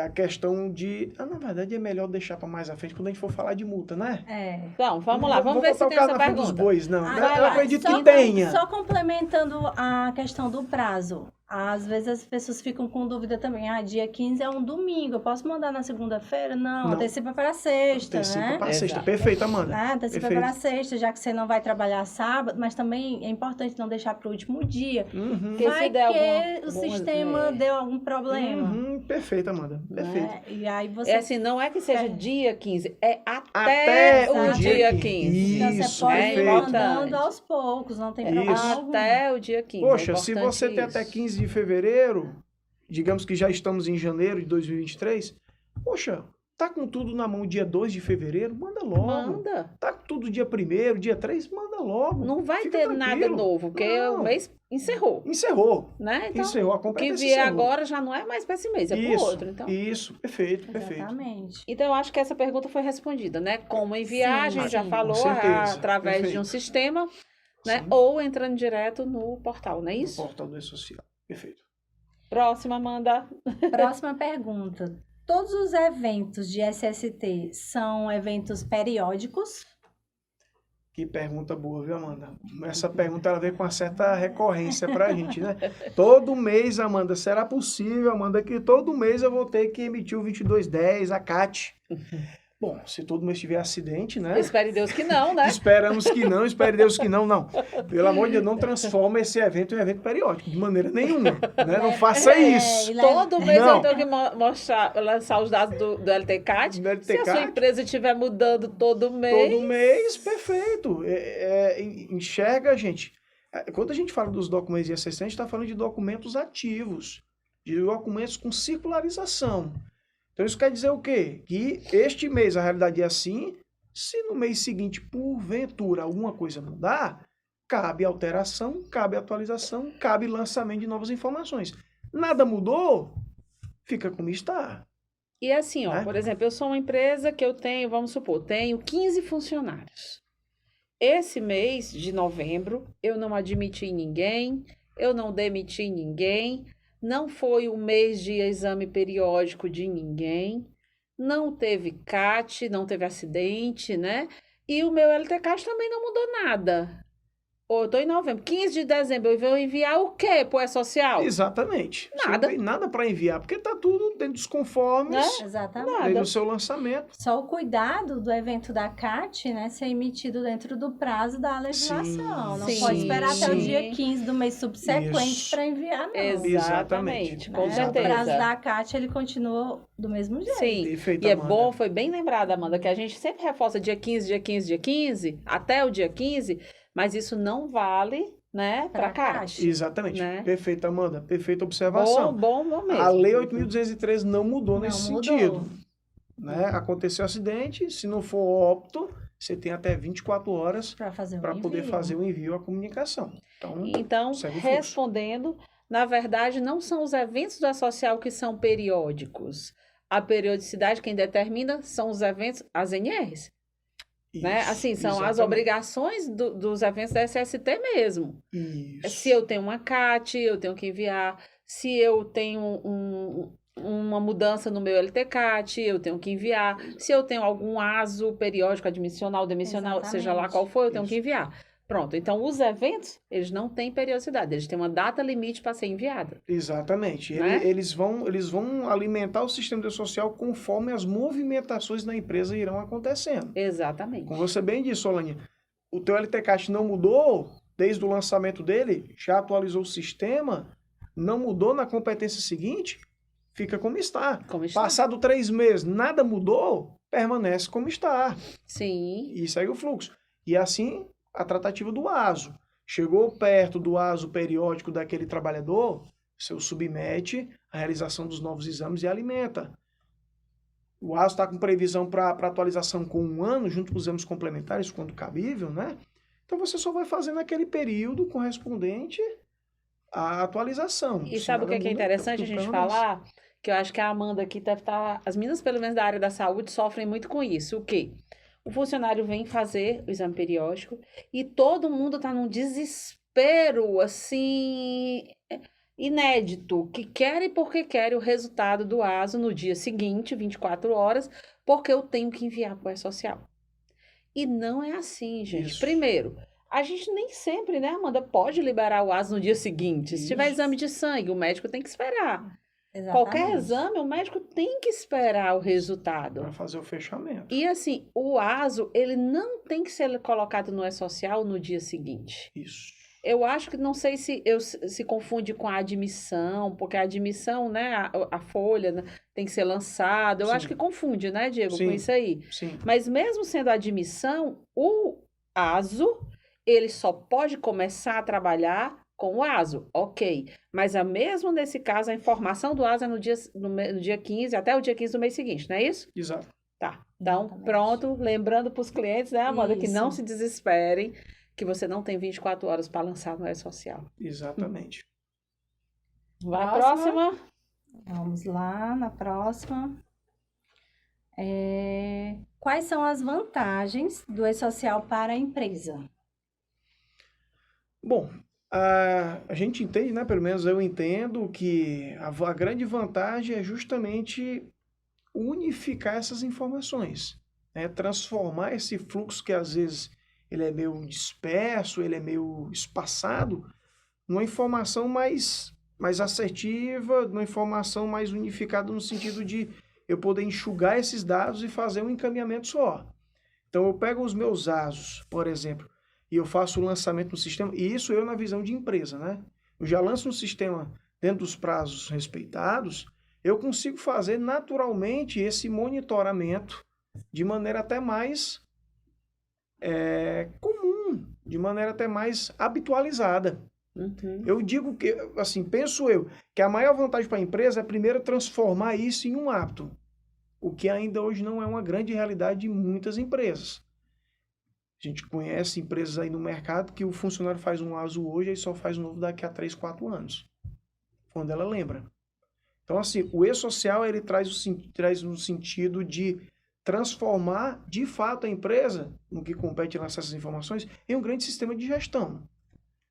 a questão de... na verdade, é melhor deixar para mais à frente, quando a gente for falar de multa, né? É. Então, vamos lá, vamos ver se botar o tem carro essa na frente dos pergunta. bois, não. Agora, Eu acredito só que tenha. Só complementando a questão do prazo. Às vezes as pessoas ficam com dúvida também. Dia 15 é um domingo, eu posso mandar na segunda-feira? Não, antecipa para sexta, Antecipa né? para sexta. Exato. Perfeito, Amanda. Antecipa Perfeito. para sexta, já que você não vai trabalhar sábado, mas também é importante não deixar para o último dia. Uhum. Porque Vai se der que o alguma- sistema deu algum problema. Uhum. Perfeito, Amanda. Perfeito. Né? E aí você... É assim, não é que seja É. dia 15, é Até até o dia 15. Então Isso, você pode ir perfeito. mandando aos poucos, não tem problema Isso. algum. Até o dia 15. Poxa, é se importante você tem isso. até 15 de fevereiro, digamos que já estamos em janeiro de 2023, poxa, tá com tudo na mão dia 2 de fevereiro, manda logo. Manda. Tá com tudo dia 1º, dia 3, manda logo. Não vai Fica ter tranquilo. nada novo, porque Não. o mês encerrou, Encerrou. né? Então, Encerrou. A o que competência vier encerrou. agora já não é mais para esse mês, é para o outro. Então. Isso, perfeito. Exatamente. Então, eu acho que essa pergunta foi respondida, né? Como enviar, Sim, a gente já sim. falou, Com certeza. através de Perfeito. um sistema, né? Sim. Ou entrando direto no portal, não é No isso? portal do E-Social. Perfeito. Próxima, Amanda. Próxima pergunta. Todos os eventos de SST são eventos periódicos? Que pergunta boa, viu, Amanda? Essa pergunta ela veio com uma certa recorrência pra gente, né? Todo mês, Amanda, será possível, Amanda, que todo mês eu vou ter que emitir o 2210, a CAT? Bom, se todo mês tiver acidente, né? Espere Deus que não, né? Esperamos que não, espere Deus que não, não. Pelo amor de Deus, não transforma esse evento em um evento periódico, de maneira nenhuma, né? Não faça isso. Todo mês Não. eu tenho que lançar os dados do LTCAT. Do Se a sua LTCAT. empresa estiver mudando todo mês... Todo mês, perfeito. Enxerga, gente. Quando a gente fala dos documentos de assistência, a gente está falando de documentos ativos, de documentos com circularização. Então isso quer dizer o quê? Que este mês a realidade é assim, se no mês seguinte, porventura, alguma coisa mudar, cabe alteração, cabe atualização, cabe lançamento de novas informações. Nada mudou, fica como está. E assim, ó, Né? por exemplo, eu sou uma empresa que eu tenho, vamos supor, tenho 15 funcionários. Esse mês de novembro, eu não admiti ninguém, eu não demiti ninguém, não foi o mês de exame periódico de ninguém, não teve CAT, não teve acidente, né? E o meu LTCAT também não mudou nada. Eu estou em novembro, 15 de dezembro, eu vou enviar o quê pro E-Social? Exatamente. Você Nada. não tem nada para enviar, porque está tudo dentro dos conformes, Né? Exatamente. desde o seu lançamento. Só o cuidado do evento da CAT, né, ser emitido dentro do prazo da legislação. Não sim, pode esperar até o sim. dia 15 do mês subsequente Isso. para enviar, não. Exatamente, com Né? certeza. O prazo da CAT, ele continua do mesmo jeito. Sim, Perfeito, e é Amanda. bom, foi bem lembrado, Amanda, que a gente sempre reforça dia 15, dia 15, dia 15, até o dia 15, mas isso não vale, né, para Pra CAT. Exatamente. Né? Perfeito, Amanda. Perfeita Bom, observação. bom mesmo. A Lei 8.203 não mudou Não nesse mudou. sentido. Né? Aconteceu acidente, se não for óbito, você tem até 24 horas Para fazer para poder envio. fazer o envio à comunicação. Então, Então, segue o fluxo. respondendo, na verdade, não são os eventos da social que são periódicos. A periodicidade, quem determina, são os eventos, as NRs. Né? isso, Assim, são as exatamente. obrigações dos eventos da SST mesmo. Isso. Se eu tenho uma CAT, eu tenho que enviar. Se eu tenho uma mudança no meu LTCAT, eu tenho que enviar. Se eu tenho algum ASO periódico, admissional, demissional, seja lá Exatamente. qual for, eu tenho Isso. que enviar. Pronto. Então, os eventos, eles não têm periodicidade. Eles têm uma data limite para ser enviada. Exatamente. Né? Eles vão alimentar o sistema social conforme as movimentações da empresa irão acontecendo. Exatamente. Como você bem disse, Solânia, o teu LTCAT não mudou desde o lançamento dele, já atualizou o sistema, não mudou na competência seguinte, fica como está. Como está? Passado 3 meses, nada mudou, permanece como está. Sim. E segue o fluxo. E assim, a tratativa do ASO. Chegou perto do ASO periódico daquele trabalhador, você o submete à realização dos novos exames e alimenta. O ASO está com previsão para atualização com 1 ano, junto com os exames complementares, quando cabível, né? Então você só vai fazer naquele período correspondente à atualização. E Se sabe o nada que é muda, interessante a tudo gente permanece. falar? Que eu acho que a Amanda aqui deve estar... As meninas, pelo menos da área da saúde, sofrem muito com isso. O quê? O funcionário vem fazer o exame periódico e todo mundo está num desespero, assim, inédito, que querem porque querem o resultado do ASO no dia seguinte, 24 horas, porque eu tenho que enviar para o E-Social. E não é assim, gente. Isso. Primeiro, a gente nem sempre, né, Amanda, pode liberar o ASO no dia seguinte. Se tiver Isso. exame de sangue, o médico tem que esperar. Exatamente. Qualquer exame, o médico tem que esperar o resultado. Para fazer o fechamento. E assim, o ASO, ele não tem que ser colocado no E-Social no dia seguinte. Isso. Eu acho que, não sei se confunde com a admissão, porque a admissão, né, a folha, né, tem que ser lançada. Eu Sim. acho que confunde, né, Diego, Sim. com isso aí. Sim. Mas mesmo sendo admissão, o ASO, ele só pode começar a trabalhar com o ASO, ok. Mas mesmo nesse caso, a informação do ASO é no dia 15, até o dia 15 do mês seguinte, não é isso? Exato. Tá. Então, Exatamente. pronto, lembrando para os clientes, né, Amanda, que não Isso. se desesperem, que você não tem 24 horas para lançar no E-Social. Exatamente. Vai a próxima. Vamos lá, na próxima. Quais são as vantagens do E-Social para a empresa? Bom, a gente entende, né? Pelo menos eu entendo que a grande vantagem é justamente unificar essas informações, né? Transformar esse fluxo que às vezes ele é meio disperso, ele é meio espaçado, numa informação mais assertiva, numa informação mais unificada no sentido de eu poder enxugar esses dados e fazer um encaminhamento só. Então, eu pego os meus ASUS, por exemplo, e eu faço o lançamento no sistema, e isso eu na visão de empresa, né? Eu já lanço um sistema dentro dos prazos respeitados, eu consigo fazer naturalmente esse monitoramento de maneira até mais comum, de maneira até mais habitualizada. Uhum. Eu digo que, assim, penso eu, que a maior vantagem para a empresa é primeiro transformar isso em um hábito, o que ainda hoje não é uma grande realidade de muitas empresas. A gente conhece empresas aí no mercado que o funcionário faz um ASU hoje e só faz um novo daqui a 3, 4 anos, quando ela lembra. Então, assim, o E-Social, ele traz no sentido de transformar, de fato, a empresa, no que compete lançar essas informações, em um grande sistema de gestão.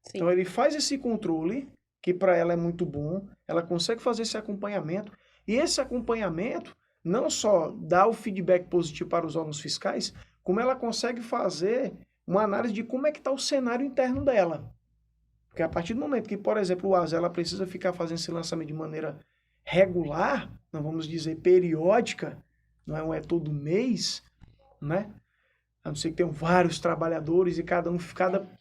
Sim. Então, ele faz esse controle, que para ela é muito bom, ela consegue fazer esse acompanhamento, e esse acompanhamento não só dá o feedback positivo para os órgãos fiscais, como ela consegue fazer uma análise de como é que está o cenário interno dela. Porque a partir do momento que, por exemplo, o ASA, ela precisa ficar fazendo esse lançamento de maneira regular, não vamos dizer periódica, não é todo mês, né? A não ser que tenham vários trabalhadores e cada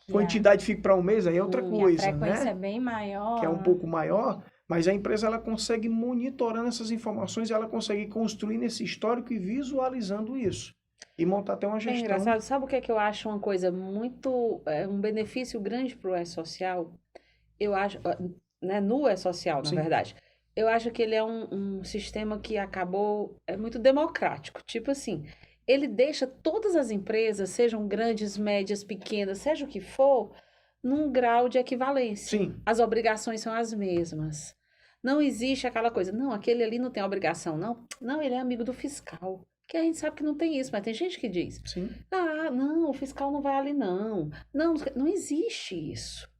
quantidade fique para um mês, aí é outra coisa, a frequência né? é bem maior. Que é um pouco maior, mas a empresa ela consegue monitorando essas informações e ela consegue construir nesse histórico e visualizando isso. E montar até uma É gestão. engraçado, sabe o que é que eu acho uma coisa muito, um benefício grande para o E-Social? Eu acho, né, no E-Social, na Sim. verdade. Eu acho que ele é um sistema que acabou, é muito democrático. Tipo assim, ele deixa todas as empresas, sejam grandes, médias, pequenas, seja o que for, num grau de equivalência. Sim. As obrigações são as mesmas. Não existe aquela coisa, não, aquele ali não tem obrigação, não. Não, ele é amigo do fiscal. Que a gente sabe que não tem isso, mas tem gente que diz, Sim. ah, não, o fiscal não vai ali, não. Não, não existe isso.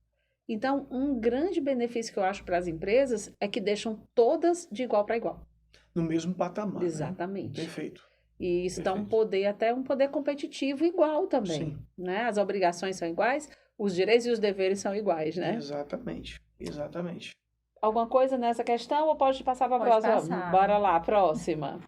Então, um grande benefício que eu acho para as empresas é que deixam todas de igual para igual. No mesmo patamar. Exatamente. Né? Perfeito. E isso dá um Perfeito. poder, até um poder competitivo igual também. Sim. Né? As obrigações são iguais, os direitos e os deveres são iguais, né? Exatamente. Exatamente. Alguma coisa nessa questão ou pode passar para a Pode próxima? passar. Bora lá, próxima.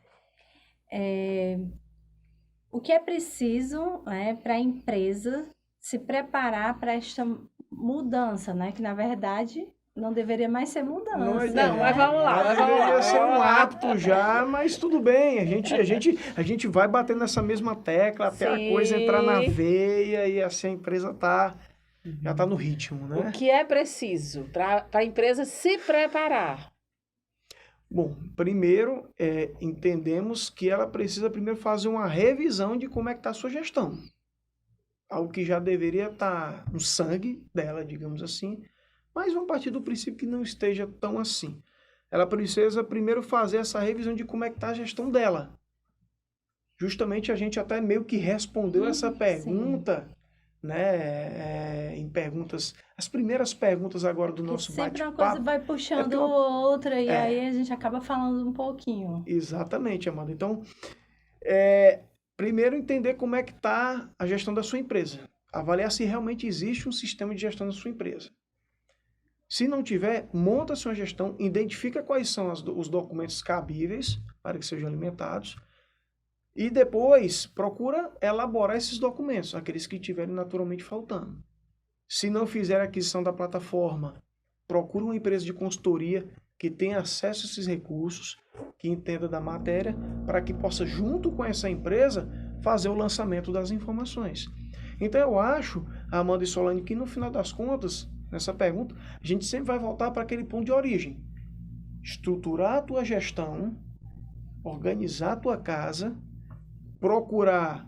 O que é preciso, né, para a empresa se preparar para esta mudança, né? Que na verdade não deveria mais ser mudança. Não, mas vamos lá, mas vamos lá. Deveria ser um hábito já, mas tudo bem. A gente vai batendo nessa mesma tecla até a coisa entrar na veia e assim a empresa já está no ritmo, né? O que é preciso para a empresa se preparar? Bom, primeiro, entendemos que ela precisa primeiro fazer uma revisão de como é que está a sua gestão. Algo que já deveria estar no sangue dela, digamos assim, mas vamos partir do princípio que não esteja tão assim. Ela precisa primeiro fazer essa revisão de como é que está a gestão dela. Justamente a gente até meio que respondeu essa pergunta, né, em perguntas, as primeiras perguntas agora do nosso bate-papo. Sempre uma coisa vai puxando outra e aí a gente acaba falando um pouquinho. Exatamente, Amanda. Então, primeiro entender como é que está a gestão da sua empresa. Avaliar se realmente existe um sistema de gestão da sua empresa. Se não tiver, monta a sua gestão, identifica quais são os documentos cabíveis para que sejam alimentados e depois procura elaborar esses documentos, aqueles que estiverem naturalmente faltando. Se não fizer a aquisição da plataforma, procura uma empresa de consultoria que tenha acesso a esses recursos, que entenda da matéria, para que possa, junto com essa empresa, fazer o lançamento das informações. Então eu acho, Amanda e Solane, que no final das contas, nessa pergunta, a gente sempre vai voltar para aquele ponto de origem. Estruturar a tua gestão, organizar a tua casa, procurar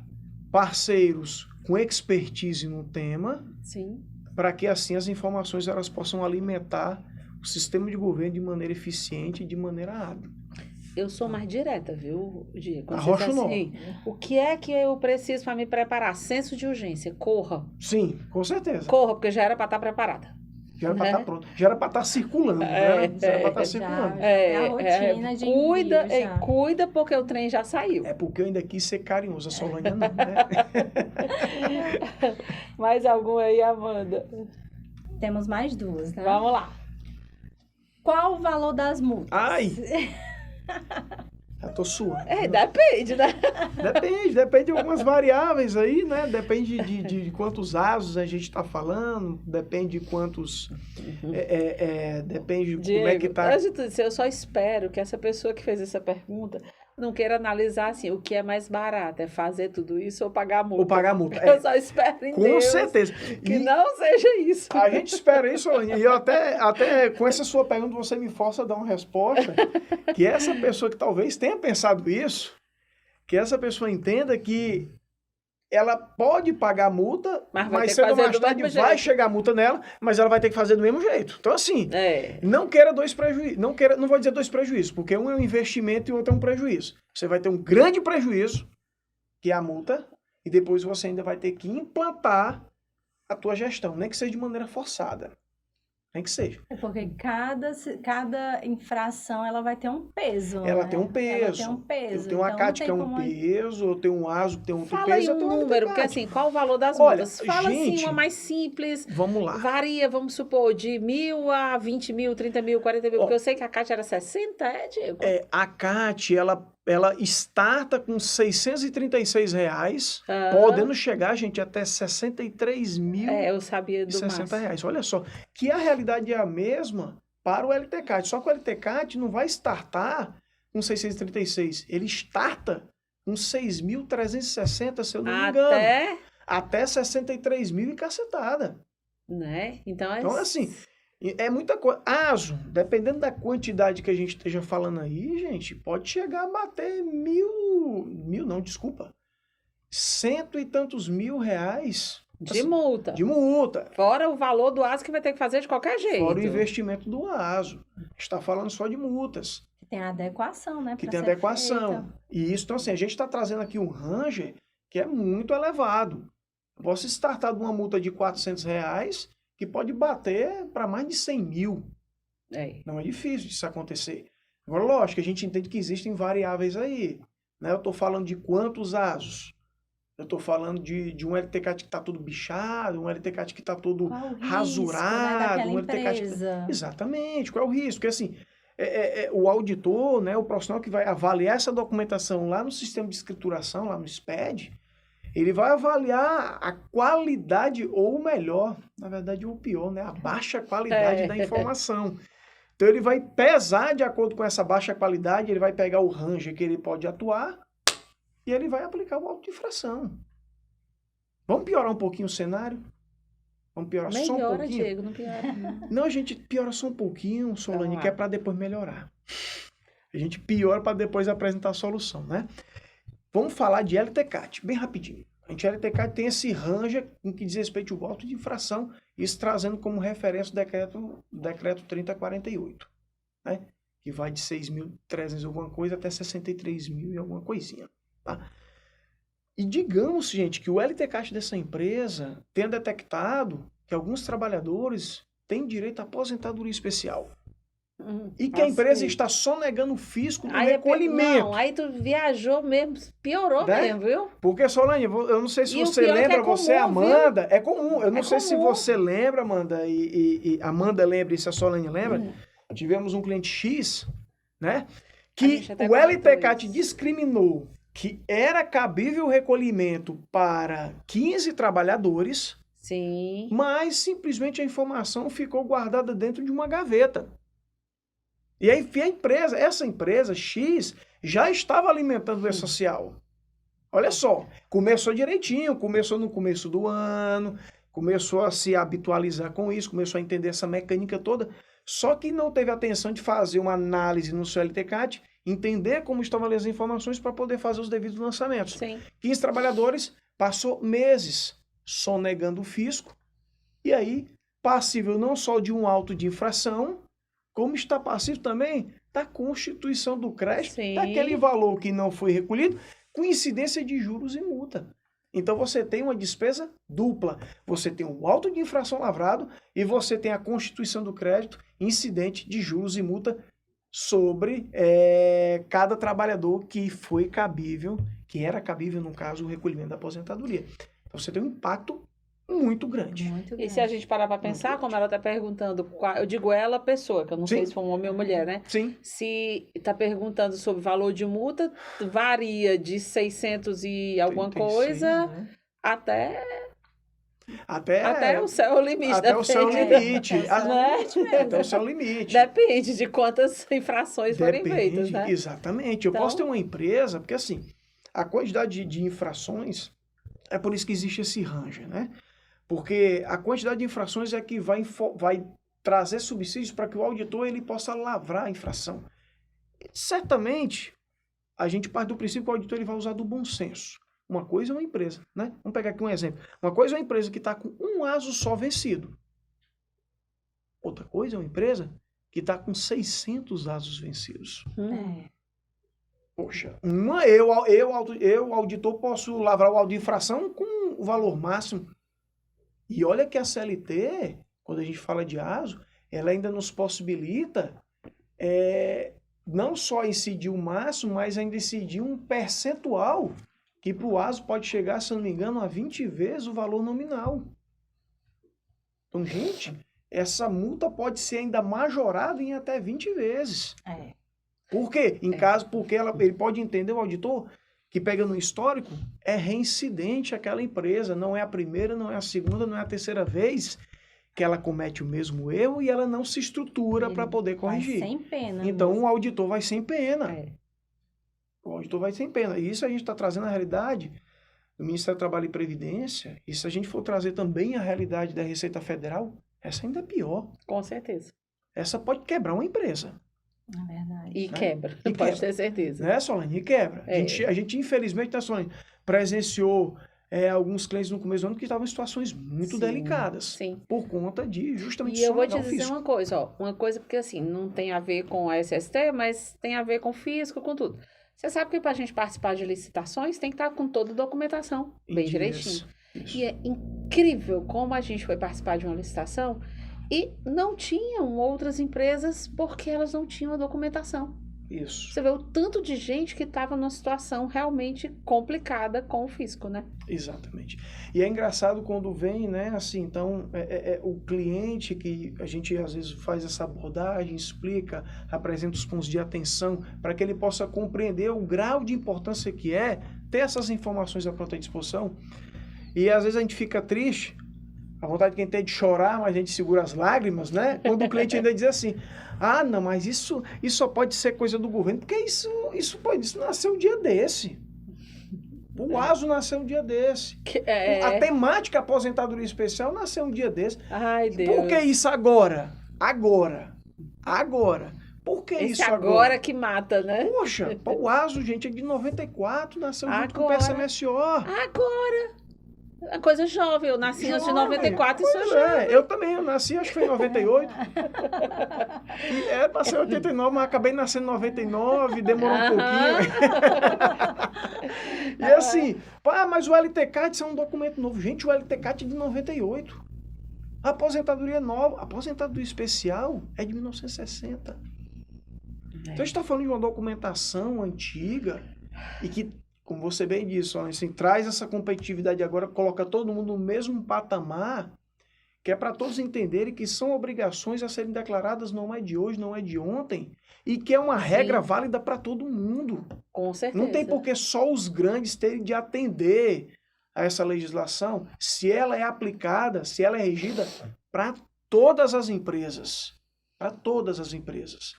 parceiros com expertise no tema, Sim. para que assim as informações elas possam alimentar o sistema de governo de maneira eficiente e de maneira hábil. Eu sou mais direta, viu, Diego? Arrocha não. O que é que eu preciso para me preparar? Senso de urgência. Corra. Sim, com certeza. Corra, porque já era para estar preparada. Já era para estar pronto. Já era para estar circulando, né? Já era para estar circulando. A rotina de cuida, envio já. cuida porque o trem já saiu. É porque eu ainda quis ser carinhoso, a Solânia não, né? Mais algum aí, Amanda? Temos mais duas, né? Vamos lá. Qual o valor das multas? Ai! Já tô suando. Depende, né? Depende de algumas variáveis aí, né? Depende de quantos asos a gente está falando, depende de quantos... depende de como é que tá... Antes de tudo isso, eu só espero que essa pessoa que fez essa pergunta não queira analisar assim, o que é mais barato, é fazer tudo isso ou pagar a multa. Ou pagar a multa. Eu só espero em Com Deus certeza. que não seja isso. A gente espera isso, Solânia. E eu até com essa sua pergunta, você me força a dar uma resposta, que essa pessoa que talvez tenha pensado isso, que essa pessoa entenda que ela pode pagar a multa, mas cedo ou mais tarde vai chegar a multa nela, mas ela vai ter que fazer do mesmo jeito. Então, assim, não queira dois prejuízos. Não vou dizer dois prejuízos, porque um é um investimento e o outro é um prejuízo. Você vai ter um grande prejuízo, que é a multa, e depois você ainda vai ter que implantar a tua gestão, nem que seja de maneira forçada. Nem que seja. É porque cada infração ela vai ter um peso. Ela né? tem um peso. Ela tem um peso. Eu tenho uma CAT que é um peso, eu tenho um ASO que tem outro Fala peso. Fala aí um número, porque assim, qual o valor das Olha, multas? Fala gente, assim, uma mais simples. Vamos lá. Varia, vamos supor, de 1.000 a 20 mil, 30 mil, 40 mil. Porque eu sei que a CAT era 60, Diego? A CAT, ela starta com R$636, podendo chegar, gente, até 63 mil. Eu sabia do R$60. Olha só, que a realidade é a mesma para o LTCAT. Só que o LTCAT não vai startar com 636. Ele starta com 6.360, se eu não me engano. Até 63 mil e cacetada. Né? Então, assim... É muita coisa. ASO, dependendo da quantidade que a gente esteja falando aí, gente, pode chegar a bater cento e tantos mil reais. De multa. De multa. Fora o valor do ASO que vai ter que fazer de qualquer jeito. Fora o investimento do ASO. A gente está falando só de multas. Que tem adequação, né? Que tem adequação. E isso, então assim, a gente está trazendo aqui um ranger que é muito elevado. Eu posso startar de uma multa de R$400, que pode bater para mais de 100 mil. Não é difícil disso acontecer. Agora, lógico, a gente entende que existem variáveis aí. Né? Eu estou falando de quantos ASOS. Eu estou falando de um LTCAT que está todo bichado, um LTCAT que está todo rasurado. Né, um LTCAT Exatamente. Qual é o risco? Porque assim, o auditor, né, o profissional que vai avaliar essa documentação lá no sistema de escrituração, lá no SPED, ele vai avaliar a qualidade, ou melhor, na verdade o pior, né? A baixa qualidade da informação. Então ele vai pesar de acordo com essa baixa qualidade, ele vai pegar o ranger que ele pode atuar e ele vai aplicar o auto de infração. Vamos piorar um pouquinho o cenário? Vamos piorar só um pouquinho? Diego, não piora. Não, a gente piora só um pouquinho, Solane, que é para depois melhorar. A gente piora para depois apresentar a solução, né? Vamos falar de LTCAT, bem rapidinho. A gente, LTCAT, tem esse ranger em que diz respeito ao auto de infração, isso trazendo como referência o decreto 3048, né? Que vai de 6.300 alguma coisa até 63 mil e alguma coisinha, tá? E digamos, gente, que o LTCAT dessa empresa tenha detectado que alguns trabalhadores têm direito à aposentadoria especial. E que a empresa está sonegando o fisco do recolhimento. Não, aí tu viajou mesmo, piorou mesmo, viu? Porque, Solane, eu não sei se você lembra, você, Amanda, é comum. Eu não sei se você lembra, Amanda, e Amanda lembra e se a Solane lembra. Tivemos um cliente X, né? Que o LTCAT discriminou que era cabível o recolhimento para 15 trabalhadores, sim, mas simplesmente a informação ficou guardada dentro de uma gaveta. E aí essa empresa X já estava alimentando o E-Social. Olha só, começou direitinho, começou no começo do ano, começou a se habitualizar com isso, começou a entender essa mecânica toda, só que não teve atenção de fazer uma análise no seu LTCAT, entender como estavam ali as informações para poder fazer os devidos lançamentos. Sim. 15 trabalhadores, passou meses sonegando o fisco, e aí passível não só de um auto de infração, como está passivo também da constituição do crédito, daquele valor que não foi recolhido, com incidência de juros e multa. Então você tem uma despesa dupla. Você tem o auto de infração lavrado e você tem a constituição do crédito incidente de juros e multa sobre cada trabalhador que foi cabível, que era cabível, no caso, o recolhimento da aposentadoria. Então você tem um impacto muito grande. Muito E grande. se a gente parar para pensar, como ela está perguntando, eu digo ela, pessoa, que eu não sei Sim. se foi um homem ou mulher, né? Sim, Se está perguntando sobre valor de multa, varia de 600 e alguma 36, coisa né? até o céu é o limite. Até o céu é o depende, limite. né? Até o céu é o limite. Depende de quantas infrações forem Depende, feitas, né? exatamente. Eu Então- posso ter uma empresa, porque assim, a quantidade de infrações, é por isso que existe esse ranger, né? Porque a quantidade de infrações é que vai trazer subsídios para que o auditor ele possa lavrar a infração. Certamente, a gente parte do princípio que o auditor ele vai usar do bom senso. Uma coisa é uma empresa, né? Vamos pegar aqui um exemplo. Uma coisa é uma empresa que está com um ASO só vencido. Outra coisa é uma empresa que está com 600 ASOs vencidos. É. Poxa, eu, auditor, posso lavrar o auto de infração com o valor máximo. E olha que a CLT, quando a gente fala de ASO, ela ainda nos possibilita não só incidir o máximo, mas ainda incidir um percentual que para o ASO pode chegar, se eu não me engano, a 20 vezes o valor nominal. Então, gente, essa multa pode ser ainda majorada em até 20 vezes. É. Por quê? Porque ele pode entender, o auditor, que pega no histórico, é reincidente aquela empresa. Não é a primeira, não é a segunda, não é a terceira vez que ela comete o mesmo erro e ela não se estrutura para poder corrigir. Vai sem pena. Então, mesmo. o auditor vai sem pena. É. O auditor vai sem pena. E isso a gente está trazendo a realidade do Ministério do Trabalho e Previdência. E se a gente for trazer também a realidade da Receita Federal, essa ainda é pior. Com certeza. Essa pode quebrar uma empresa. Na verdade. E Né? quebra, E pode quebra. ter certeza. Né, Solane? E quebra. É. A gente, infelizmente, né, Solane, presenciou alguns clientes no começo do ano que estavam em situações muito Sim, delicadas. Sim. Por conta de justamente E eu vou te sonegar o dizer fisco. uma coisa, ó. Uma coisa porque, assim, não tem a ver com a SST, mas tem a ver com fisco, com tudo. Você sabe que para a gente participar de licitações tem que estar com toda a documentação bem Isso, direitinho. isso. E é incrível como a gente foi participar de uma licitação e não tinham outras empresas porque elas não tinham a documentação. Isso. Você vê o tanto de gente que estava numa situação realmente complicada com o fisco, né? Exatamente. E é engraçado quando vem, né, assim, então, o cliente que a gente às vezes faz essa abordagem, explica, apresenta os pontos de atenção para que ele possa compreender o grau de importância que é ter essas informações à pronta disposição. E às vezes a gente fica triste, a vontade que a gente tem de chorar, mas a gente segura as lágrimas, né? Quando o cliente ainda diz assim, ah, não, mas isso só pode ser coisa do governo, porque isso nasceu um dia desse. O ASO nasceu um dia desse. A temática aposentadoria especial nasceu um dia desse. Ai, Deus. Por que isso agora? Agora. Por que Esse isso agora que mata, né? Poxa, o ASO, gente, é de 94, nasceu junto com o Agora. PSMSO. Agora. A coisa jovem. Eu nasci antes de 94 e sou Pois jovem. eu também, eu nasci, acho que foi em 98. E era pra ser 89, mas acabei nascendo em 99, demorou um pouquinho. E assim, mas o LTCAT é um documento novo. Gente, o LTCAT é de 98. A aposentadoria nova, a aposentadoria especial é de 1960. Então a gente está falando de uma documentação antiga e que, como você bem disse, assim, traz essa competitividade agora, coloca todo mundo no mesmo patamar, que é para todos entenderem que são obrigações a serem declaradas, não é de hoje, não é de ontem, e que é uma regra válida para todo mundo. Com certeza. Não tem por que só os grandes terem de atender a essa legislação, se ela é aplicada, se ela é regida para todas as empresas. Para todas as empresas.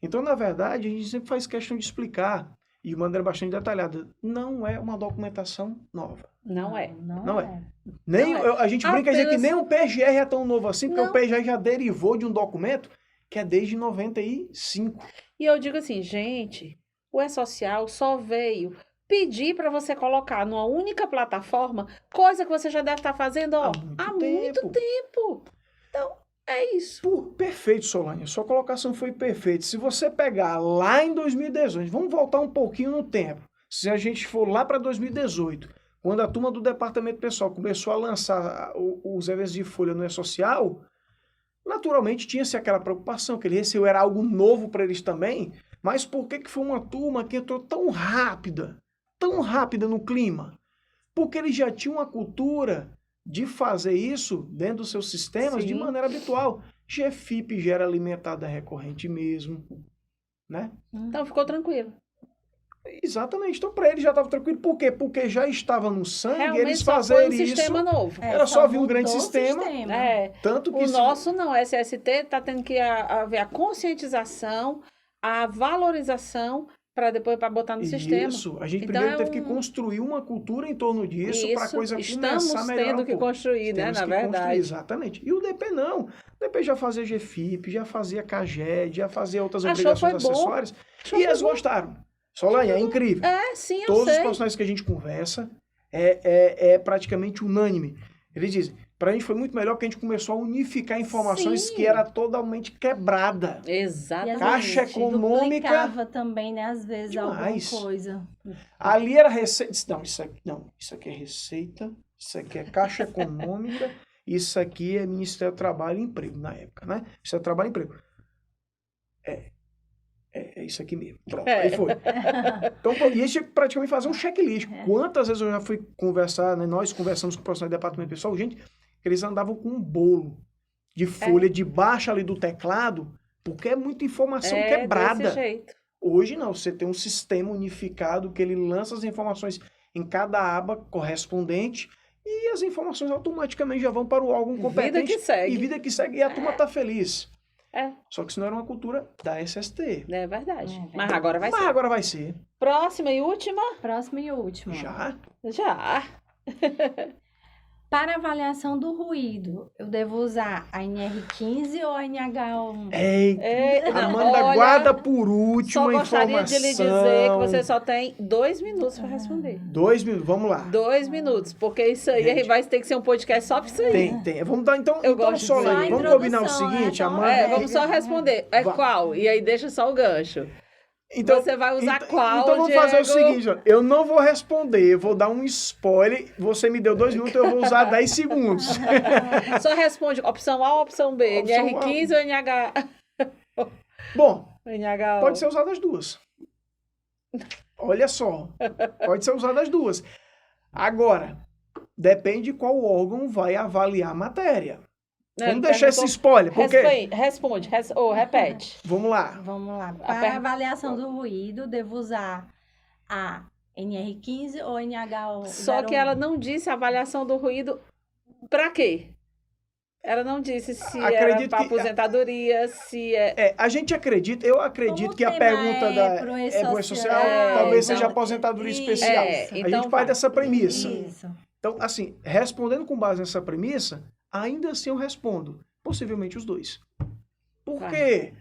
Então, na verdade, a gente sempre faz questão de explicar, e de maneira bastante detalhada, não é uma documentação nova. Não é. Não é. Nem, Não a gente brinca dizendo que nem o PGR é tão novo assim, porque Não. o PGR já derivou de um documento que é desde 95. E eu digo assim, gente, o E-Social só veio pedir para você colocar numa única plataforma coisa que você já deve estar fazendo ó, há muito tempo. Então, é isso. Perfeito, Solange. Sua colocação foi perfeita. Se você pegar lá em 2018, vamos voltar um pouquinho no tempo. Se a gente for lá para 2018, Quando a turma do departamento pessoal começou a lançar os eventos de folha no E-Social, naturalmente tinha-se aquela preocupação, que ele recebeu, era algo novo para eles também, mas por que foi uma turma que entrou tão rápida no clima? Porque eles já tinham uma cultura de fazer isso dentro dos seus sistemas de maneira habitual. GFIP já era alimentada recorrente mesmo, né? Então ficou tranquilo. Exatamente. Então, para eles já estava tranquilo. Por quê? Porque já estava no sangue Realmente eles só fazerem foi um isso. sistema novo. Era só vir um grande mudou o sistema. Tanto que O nosso não, SST está tendo que haver a conscientização, a valorização para depois para botar no sistema. Isso, a gente Então, primeiro teve que construir uma cultura em torno disso para a coisa começar a melhorar tendo um que pouco. construir, né, Temos na que construir, verdade. exatamente. E o DP não. O DP já fazia GFIP, já fazia CAGED, já fazia outras Achou obrigações foi bom. acessórias. Achou E foi eles bom. gostaram. Solanha, é incrível. Sim, eu Todos os sei. profissionais que a gente conversa é praticamente unânime. Eles dizem, para a gente foi muito melhor porque a gente começou a unificar informações Sim. que era totalmente quebrada. Exatamente. Caixa econômica. Duplicava também, né? Às vezes, Demais. alguma coisa. Ali era receita. Não, isso aqui é receita, isso aqui é caixa econômica, isso aqui é Ministério do Trabalho e Emprego na época, né? Ministério do Trabalho e Emprego. É isso aqui mesmo. Pronto, aí foi. Então, e a gente tinha que praticamente fazer um checklist. Quantas vezes eu já fui conversar, né? Nós conversamos com o profissional do departamento pessoal, gente, que eles andavam com um bolo de folha debaixo ali do teclado, porque é muita informação quebrada. Desse jeito. Hoje não, você tem um sistema unificado que ele lança as informações em cada aba correspondente e as informações automaticamente já vão para o órgão competente. Vida que segue. E vida que segue, e a turma está feliz. É. Só que isso não era uma cultura da SST. É verdade. Mas agora vai Mas ser. agora vai ser. Próxima e última? Próximo e último. Já? Já. Para avaliação do ruído, eu devo usar a NR15 ou a NH1? Amanda, olha, guarda por último Só a gostaria informação. de lhe dizer que você só tem 2 minutos para responder. 2 minutos, vamos lá. 2 minutos, porque isso aí Gente. vai ter que ser um podcast só para isso aí. Tem. Vamos dar então. Eu então gosto só, de Lani, dizer. vamos Só a combinar o introdução, seguinte, né? Amanda. Vamos só responder. Vai. Qual? E aí deixa só o gancho. Então, Você vai usar então, qual, Então vamos fazer o Diego? seguinte, ó, eu não vou responder, eu vou dar um spoiler, você me deu 2 minutos, eu vou usar 10 segundos. Só responde opção A ou opção B? Opção NR15 ou NH... Bom, NH... pode ser usado as duas. Olha só, pode ser usado as duas. Agora, depende qual órgão vai avaliar a matéria. Vamos deixar esse spoiler, porque... Responde, repete. Vamos lá. Vamos lá. Para avaliação do ruído, devo usar a NR15 ou NH1? Só que ela não disse a avaliação do ruído para quê? Ela não disse se era Acredito para que- aposentadoria, se é... A gente acredita, eu acredito Como que a o tema pergunta é da pro E-Social É, talvez então- seja aposentadoria especial. É, A então gente vai. parte dessa premissa. Isso. Então, assim, respondendo com base nessa premissa, ainda assim eu respondo. Possivelmente os dois. Por Vai. quê?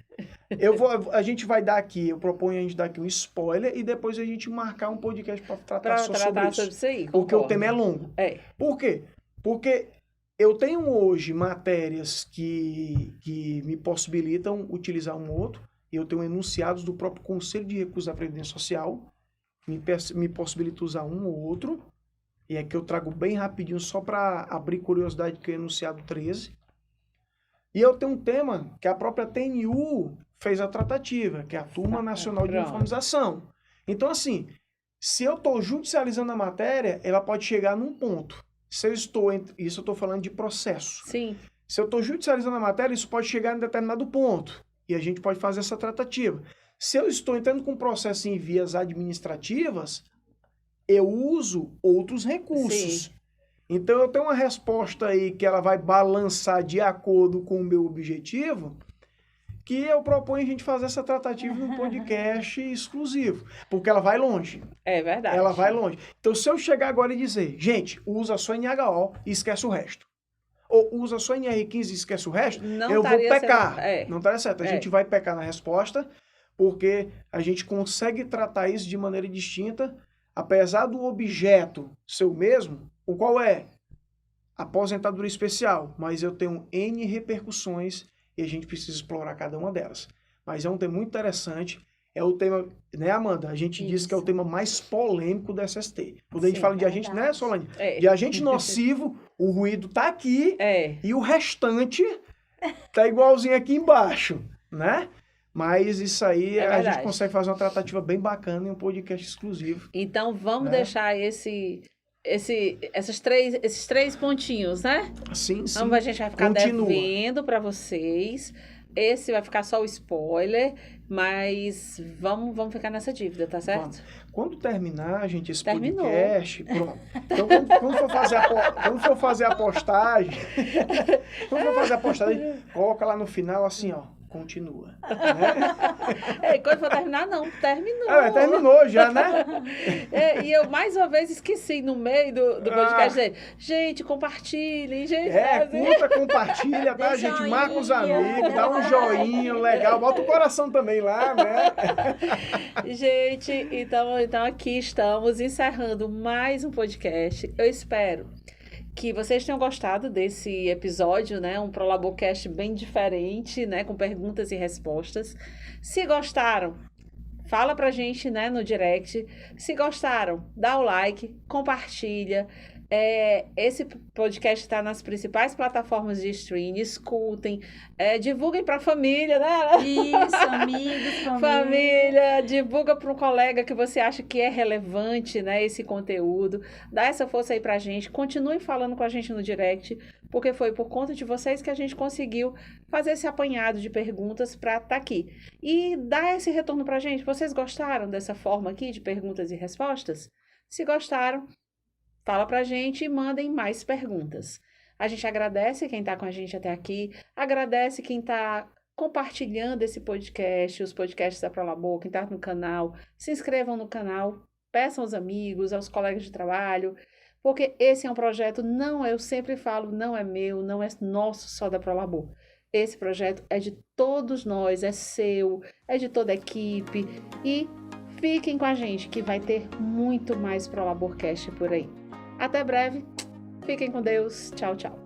A gente vai dar aqui, eu proponho a gente dar aqui um spoiler e depois a gente marcar um podcast para tratar Para só sobre tratar isso. sobre isso aí. Porque o concordo. tema é longo. É. Por quê? Porque eu tenho hoje matérias que me possibilitam utilizar um outro, e eu tenho enunciados do próprio Conselho de Recursos da Previdência Social, que me possibilita usar um ou outro, e é que eu trago bem rapidinho só para abrir curiosidade, que é o enunciado 13. E eu tenho um tema que a própria TNU fez a tratativa, que é a Turma Nacional de Pronto. Uniformização. Então, assim, se eu estou judicializando a matéria, ela pode chegar num ponto. Se eu estou, isso eu estou falando de processo. Sim. Se eu estou judicializando a matéria, isso pode chegar em determinado ponto. E a gente pode fazer essa tratativa. Se eu estou entrando com processo em vias administrativas, eu uso outros recursos. Sim. Então, eu tenho uma resposta aí que ela vai balançar de acordo com o meu objetivo, que eu proponho a gente fazer essa tratativa num podcast exclusivo. Porque ela vai longe. É verdade. Ela vai longe. Então, se eu chegar agora e dizer, gente, usa só NHO e esquece o resto. Ou usa só NR15 e esquece o resto, Não eu vou estaria pecar. sendo- Não estaria certo. A gente vai pecar na resposta, porque a gente consegue tratar isso de maneira distinta, apesar do objeto ser o mesmo, o qual é aposentadoria especial, mas eu tenho N repercussões e a gente precisa explorar cada uma delas. Mas é um tema muito interessante, é o tema, né, Amanda? A gente diz que é o tema mais polêmico do SST. Quando a gente fala de agente, né, Solange? De agente nocivo, o ruído tá aqui e o restante tá igualzinho aqui embaixo, né? Mas isso aí a gente consegue fazer uma tratativa bem bacana em um podcast exclusivo. Então vamos deixar esses três pontinhos, né? Sim. Então a gente vai ficar devendo para vocês. Esse vai ficar só o spoiler, mas vamos ficar nessa dívida, tá certo? Vamos. Quando terminar, gente, esse podcast, pronto. Então, quando for fazer a postagem, coloca lá no final assim, ó, continua. Né? Quando for terminar, não, terminou. Terminou já, né? E eu, mais uma vez, esqueci no meio do podcast. Gente, compartilhem, gente. Curta, compartilha, tá, gente? Joinha, marca os amigos, dá um joinha legal, bota o coração também lá, né? Gente, então aqui estamos encerrando mais um podcast. Eu espero que vocês tenham gostado desse episódio, né? Um Prolaborcast bem diferente, né? Com perguntas e respostas. Se gostaram, fala pra gente, né? No direct. Se gostaram, dá o like, compartilha. Esse podcast está nas principais plataformas de streaming. Escutem, divulguem para a família, né? Isso, amigos, família. Divulga para um colega que você acha que é relevante, né, esse conteúdo. Dá essa força aí para a gente. Continuem falando com a gente no direct, porque foi por conta de vocês que a gente conseguiu fazer esse apanhado de perguntas para estar aqui. E dá esse retorno para a gente. Vocês gostaram dessa forma aqui de perguntas e respostas? Se gostaram, fala pra gente e mandem mais perguntas. A gente agradece quem tá com a gente até aqui, agradece quem tá compartilhando esse podcast, os podcasts da Prolabor, quem tá no canal. Se inscrevam no canal, peçam aos amigos, aos colegas de trabalho, porque esse é um projeto, eu sempre falo, não é meu, não é nosso só da Prolabor. Esse projeto é de todos nós, é seu, é de toda a equipe e fiquem com a gente que vai ter muito mais Prolaborcast por aí. Até breve. Fiquem com Deus. Tchau, tchau.